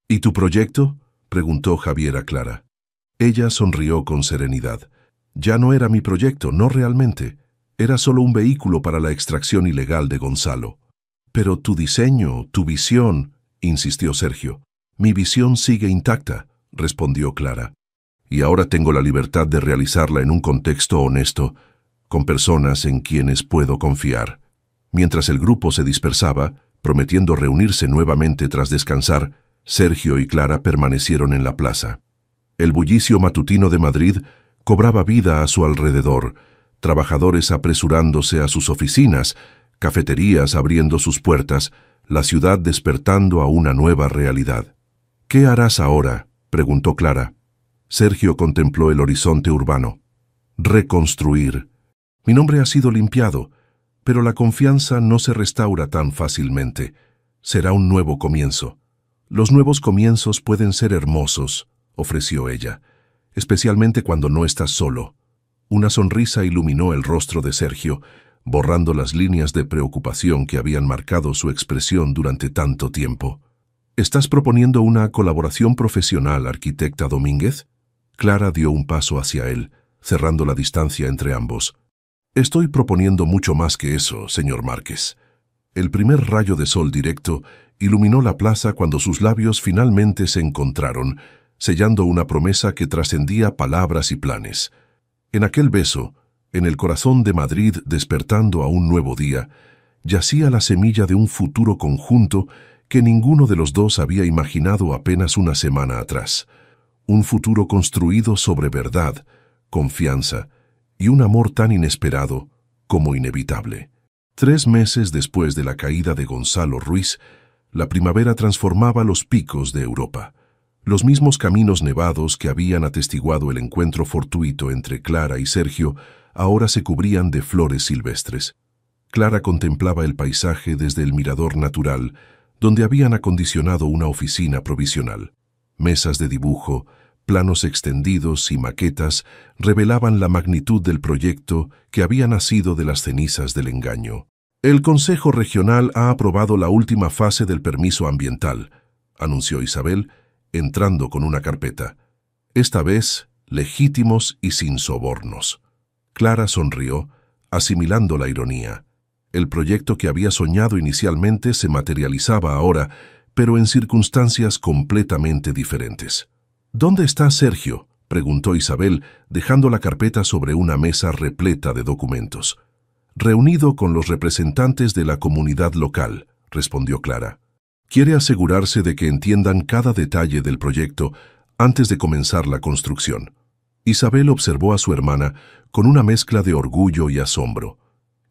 «¿Y tu proyecto?», preguntó Javier a Clara. Ella sonrió con serenidad. «Ya no era mi proyecto, no realmente. Era solo un vehículo para la extracción ilegal de Gonzalo». «Pero tu diseño, tu visión», insistió Sergio. «Mi visión sigue intacta», respondió Clara. «Y ahora tengo la libertad de realizarla en un contexto honesto, con personas en quienes puedo confiar». Mientras el grupo se dispersaba, prometiendo reunirse nuevamente tras descansar, Sergio y Clara permanecieron en la plaza. El bullicio matutino de Madrid cobraba vida a su alrededor, trabajadores apresurándose a sus oficinas, cafeterías abriendo sus puertas, la ciudad despertando a una nueva realidad. «¿Qué harás ahora?», preguntó Clara. Sergio contempló el horizonte urbano. «Reconstruir. Mi nombre ha sido limpiado, pero la confianza no se restaura tan fácilmente. Será un nuevo comienzo». «Los nuevos comienzos pueden ser hermosos», ofreció ella, «especialmente cuando no estás solo». Una sonrisa iluminó el rostro de Sergio, borrando las líneas de preocupación que habían marcado su expresión durante tanto tiempo. «¿Estás proponiendo una colaboración profesional, arquitecta Domínguez?». Clara dio un paso hacia él, cerrando la distancia entre ambos. «Estoy proponiendo mucho más que eso, señor Márquez». El primer rayo de sol directo iluminó la plaza cuando sus labios finalmente se encontraron, sellando una promesa que trascendía palabras y planes. En aquel beso, en el corazón de Madrid despertando a un nuevo día, yacía la semilla de un futuro conjunto que ninguno de los dos había imaginado apenas una semana atrás. Un futuro construido sobre verdad, confianza y un amor tan inesperado como inevitable. 3 meses después de la caída de Gonzalo Ruiz, la primavera transformaba los picos de Europa. Los mismos caminos nevados que habían atestiguado el encuentro fortuito entre Clara y Sergio ahora se cubrían de flores silvestres. Clara contemplaba el paisaje desde el mirador natural, donde habían acondicionado una oficina provisional. Mesas de dibujo, planos extendidos y maquetas revelaban la magnitud del proyecto que había nacido de las cenizas del engaño. «El Consejo Regional ha aprobado la última fase del permiso ambiental», anunció Isabel, entrando con una carpeta. Esta vez, legítimos y sin sobornos. Clara sonrió, asimilando la ironía. El proyecto que había soñado inicialmente se materializaba ahora, pero en circunstancias completamente diferentes. ¿Dónde está Sergio?, preguntó Isabel, dejando la carpeta sobre una mesa repleta de documentos. Reunido con los representantes de la comunidad local, respondió Clara. Quiere asegurarse de que entiendan cada detalle del proyecto antes de comenzar la construcción. Isabel observó a su hermana con una mezcla de orgullo y asombro.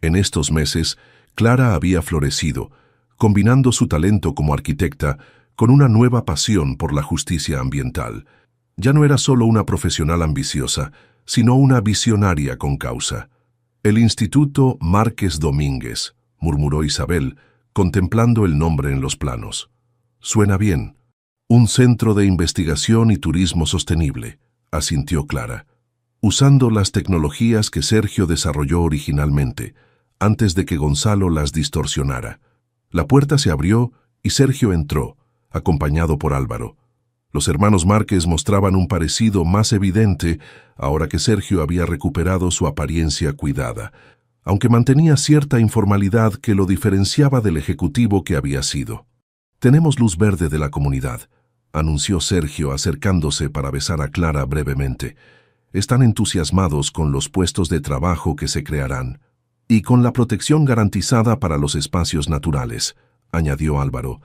En estos meses, Clara había florecido, combinando su talento como arquitecta con una nueva pasión por la justicia ambiental. Ya no era solo una profesional ambiciosa, sino una visionaria con causa. El Instituto Márquez Domínguez, murmuró Isabel, contemplando el nombre en los planos. Suena bien. Un centro de investigación y turismo sostenible, asintió Clara, usando las tecnologías que Sergio desarrolló originalmente, antes de que Gonzalo las distorsionara. La puerta se abrió y Sergio entró, acompañado por Álvaro. Los hermanos Márquez mostraban un parecido más evidente ahora que Sergio había recuperado su apariencia cuidada, aunque mantenía cierta informalidad que lo diferenciaba del ejecutivo que había sido. «Tenemos luz verde de la comunidad», anunció Sergio acercándose para besar a Clara brevemente. «Están entusiasmados con los puestos de trabajo que se crearán y con la protección garantizada para los espacios naturales», añadió Álvaro.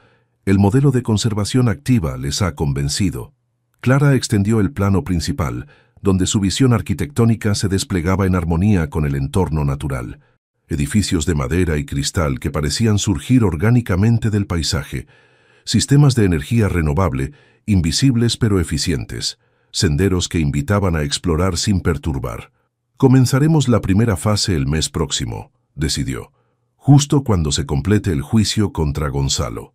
«El modelo de conservación activa les ha convencido». Clara extendió el plano principal, donde su visión arquitectónica se desplegaba en armonía con el entorno natural. Edificios de madera y cristal que parecían surgir orgánicamente del paisaje, sistemas de energía renovable, invisibles pero eficientes, senderos que invitaban a explorar sin perturbar. «Comenzaremos la primera fase el mes próximo», decidió, justo cuando se complete el juicio contra Gonzalo.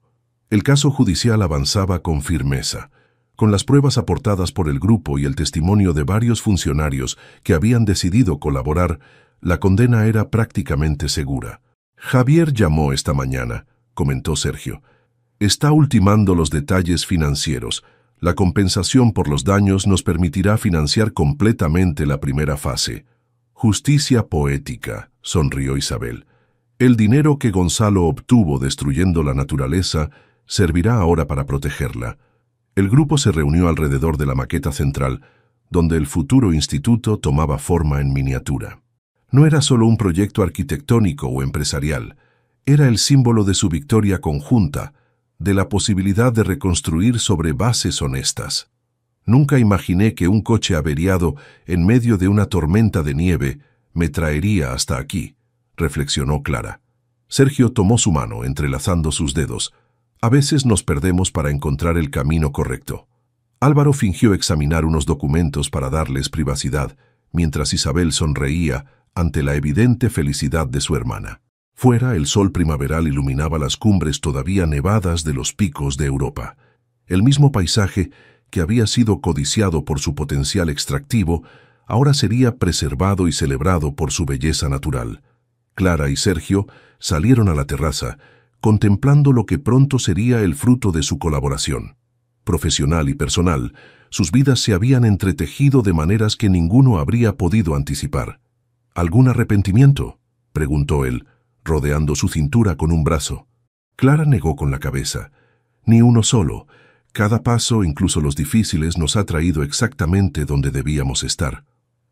El caso judicial avanzaba con firmeza. Con las pruebas aportadas por el grupo y el testimonio de varios funcionarios que habían decidido colaborar, la condena era prácticamente segura. «Javier llamó esta mañana», comentó Sergio. «Está ultimando los detalles financieros. La compensación por los daños nos permitirá financiar completamente la primera fase». «Justicia poética», sonrió Isabel. «El dinero que Gonzalo obtuvo destruyendo la naturaleza servirá ahora para protegerla». El grupo se reunió alrededor de la maqueta central, donde el futuro instituto tomaba forma en miniatura. No era solo un proyecto arquitectónico o empresarial, era el símbolo de su victoria conjunta, de la posibilidad de reconstruir sobre bases honestas. «Nunca imaginé que un coche averiado en medio de una tormenta de nieve me traería hasta aquí», reflexionó Clara. Sergio tomó su mano, entrelazando sus dedos. «A veces nos perdemos para encontrar el camino correcto». Álvaro fingió examinar unos documentos para darles privacidad, mientras Isabel sonreía ante la evidente felicidad de su hermana. Fuera, el sol primaveral iluminaba las cumbres todavía nevadas de los picos de Europa. El mismo paisaje, que había sido codiciado por su potencial extractivo, ahora sería preservado y celebrado por su belleza natural. Clara y Sergio salieron a la terraza, contemplando lo que pronto sería el fruto de su colaboración. Profesional y personal, sus vidas se habían entretejido de maneras que ninguno habría podido anticipar. «¿Algún arrepentimiento?», preguntó él, rodeando su cintura con un brazo. Clara negó con la cabeza. «Ni uno solo. Cada paso, incluso los difíciles, nos ha traído exactamente donde debíamos estar».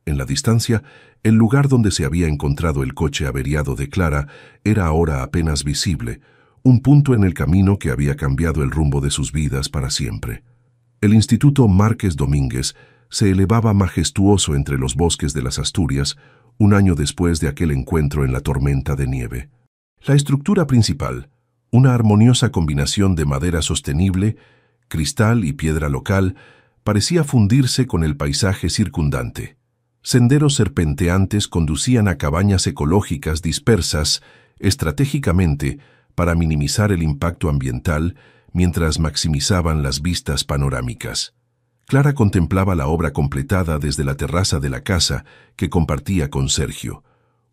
En la distancia, el lugar donde se había encontrado el coche averiado de Clara era ahora apenas visible, un punto en el camino que había cambiado el rumbo de sus vidas para siempre. El Instituto Márquez Domínguez se elevaba majestuoso entre los bosques de las Asturias, un año después de aquel encuentro en la tormenta de nieve. La estructura principal, una armoniosa combinación de madera sostenible, cristal y piedra local, parecía fundirse con el paisaje circundante. Senderos serpenteantes conducían a cabañas ecológicas dispersas estratégicamente para minimizar el impacto ambiental mientras maximizaban las vistas panorámicas. Clara contemplaba la obra completada desde la terraza de la casa que compartía con Sergio,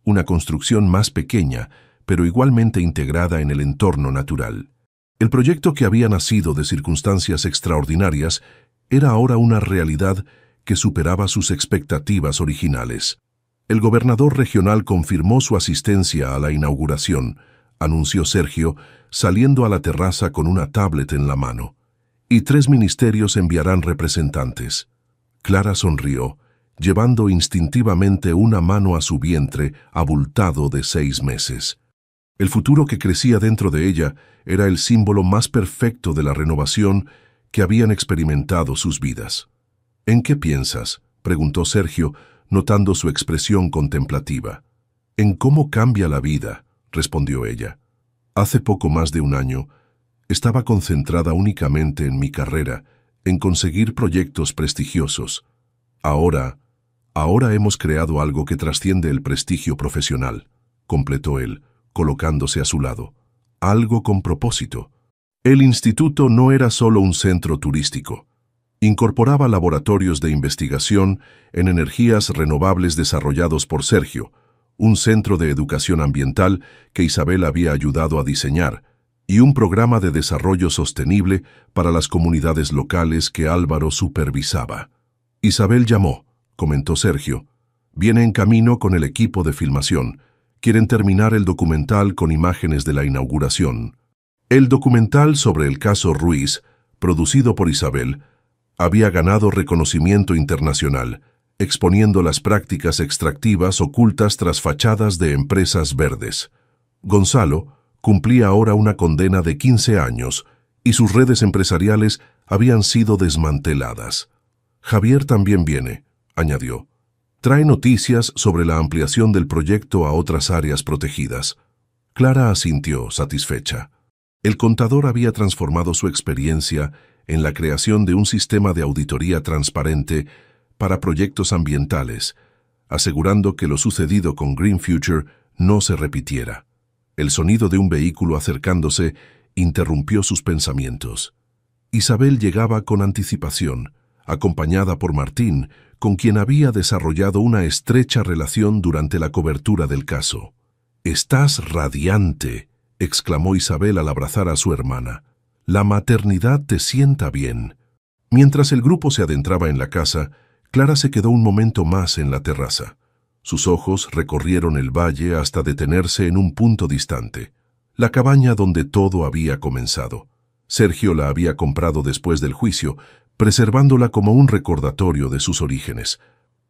una construcción más pequeña, pero igualmente integrada en el entorno natural. El proyecto, que había nacido de circunstancias extraordinarias, era ahora una realidad que superaba sus expectativas originales. El gobernador regional confirmó su asistencia a la inauguración, anunció Sergio, saliendo a la terraza con una tablet en la mano. Y 3 ministerios enviarán representantes. Clara sonrió, llevando instintivamente una mano a su vientre abultado de 6 meses. El futuro que crecía dentro de ella era el símbolo más perfecto de la renovación que habían experimentado sus vidas. «¿En qué piensas?», preguntó Sergio, notando su expresión contemplativa. «En cómo cambia la vida», respondió ella. «Hace poco más de un año, estaba concentrada únicamente en mi carrera, en conseguir proyectos prestigiosos. Ahora hemos creado algo que trasciende el prestigio profesional», completó él, colocándose a su lado. «Algo con propósito». El instituto no era solo un centro turístico. Incorporaba laboratorios de investigación en energías renovables desarrollados por Sergio, un centro de educación ambiental que Isabel había ayudado a diseñar, y un programa de desarrollo sostenible para las comunidades locales que Álvaro supervisaba. «Isabel llamó», comentó Sergio. «Viene en camino con el equipo de filmación. Quieren terminar el documental con imágenes de la inauguración». El documental sobre el caso Ruiz, producido por Isabel, había ganado reconocimiento internacional, exponiendo las prácticas extractivas ocultas tras fachadas de empresas verdes. Gonzalo cumplía ahora una condena de 15 años y sus redes empresariales habían sido desmanteladas. «Javier también viene», añadió. «Trae noticias sobre la ampliación del proyecto a otras áreas protegidas». Clara asintió, satisfecha. El contador había transformado su experiencia en la creación de un sistema de auditoría transparente para proyectos ambientales, asegurando que lo sucedido con Green Future no se repitiera. El sonido de un vehículo acercándose interrumpió sus pensamientos. Isabel llegaba con anticipación, acompañada por Martín, con quien había desarrollado una estrecha relación durante la cobertura del caso. «Estás radiante», exclamó Isabel al abrazar a su hermana. «La maternidad te sienta bien». Mientras el grupo se adentraba en la casa, Clara se quedó un momento más en la terraza. Sus ojos recorrieron el valle hasta detenerse en un punto distante. La cabaña donde todo había comenzado. Sergio la había comprado después del juicio, preservándola como un recordatorio de sus orígenes.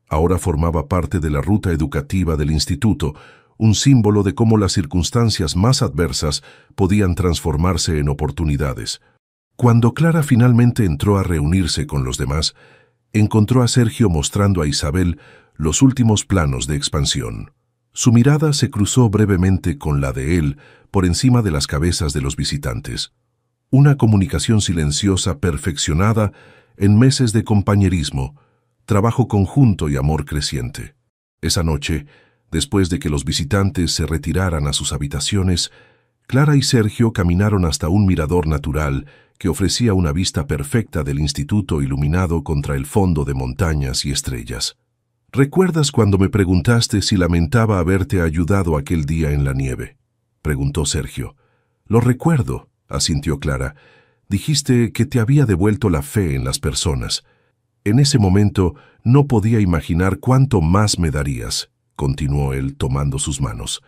Ahora formaba parte de la ruta educativa del instituto, un símbolo de cómo las circunstancias más adversas podían transformarse en oportunidades. Cuando Clara finalmente entró a reunirse con los demás, encontró a Sergio mostrando a Isabel los últimos planos de expansión. Su mirada se cruzó brevemente con la de él por encima de las cabezas de los visitantes. Una comunicación silenciosa perfeccionada en meses de compañerismo, trabajo conjunto y amor creciente. Esa noche, después de que los visitantes se retiraran a sus habitaciones, Clara y Sergio caminaron hasta un mirador natural que ofrecía una vista perfecta del instituto iluminado contra el fondo de montañas y estrellas. «¿Recuerdas cuando me preguntaste si lamentaba haberte ayudado aquel día en la nieve?», preguntó Sergio. «Lo recuerdo», asintió Clara. «Dijiste que te había devuelto la fe en las personas. En ese momento no podía imaginar cuánto más me darías», continuó él tomando sus manos.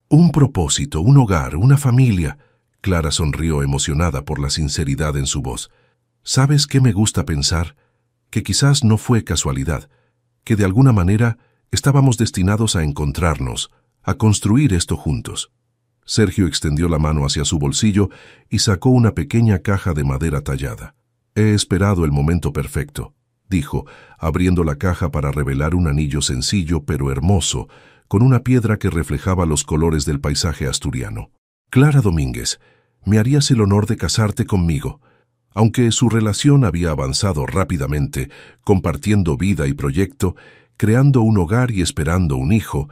«Un propósito, un hogar, una familia». Clara sonrió emocionada por la sinceridad en su voz. «¿Sabes qué me gusta pensar? Que quizás no fue casualidad, que de alguna manera estábamos destinados a encontrarnos, a construir esto juntos». Sergio extendió la mano hacia su bolsillo y sacó una pequeña caja de madera tallada. «He esperado el momento perfecto», dijo, abriendo la caja para revelar un anillo sencillo pero hermoso, con una piedra que reflejaba los colores del paisaje asturiano. «Clara Domínguez, me harías el honor de casarte conmigo». Aunque su relación había avanzado rápidamente, compartiendo vida y proyecto, creando un hogar y esperando un hijo,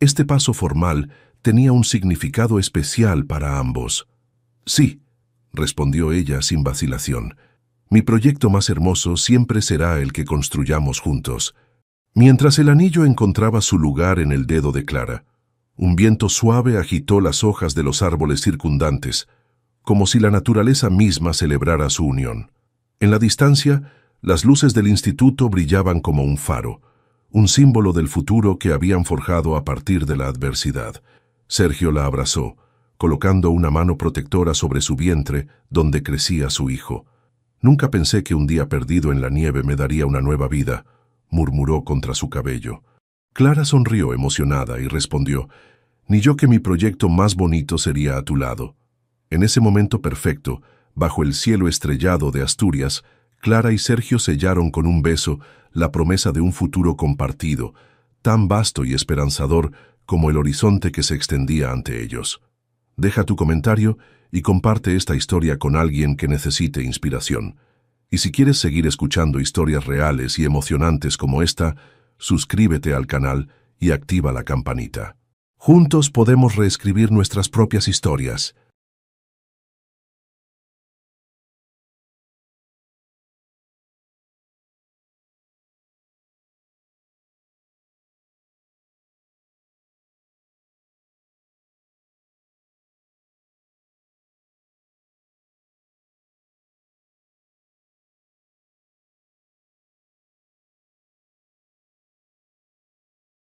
este paso formal tenía un significado especial para ambos. «Sí», respondió ella sin vacilación. «Mi proyecto más hermoso siempre será el que construyamos juntos». Mientras el anillo encontraba su lugar en el dedo de Clara, un viento suave agitó las hojas de los árboles circundantes, como si la naturaleza misma celebrara su unión. En la distancia, las luces del instituto brillaban como un faro, un símbolo del futuro que habían forjado a partir de la adversidad. Sergio la abrazó, colocando una mano protectora sobre su vientre donde crecía su hijo. «Nunca pensé que un día perdido en la nieve me daría una nueva vida», murmuró contra su cabello. Clara sonrió emocionada y respondió: «Ni yo que mi proyecto más bonito sería a tu lado». En ese momento perfecto, bajo el cielo estrellado de Asturias, Clara y Sergio sellaron con un beso la promesa de un futuro compartido, tan vasto y esperanzador como el horizonte que se extendía ante ellos. Deja tu comentario y comparte esta historia con alguien que necesite inspiración. Y si quieres seguir escuchando historias reales y emocionantes como esta, suscríbete al canal y activa la campanita. Juntos podemos reescribir nuestras propias historias.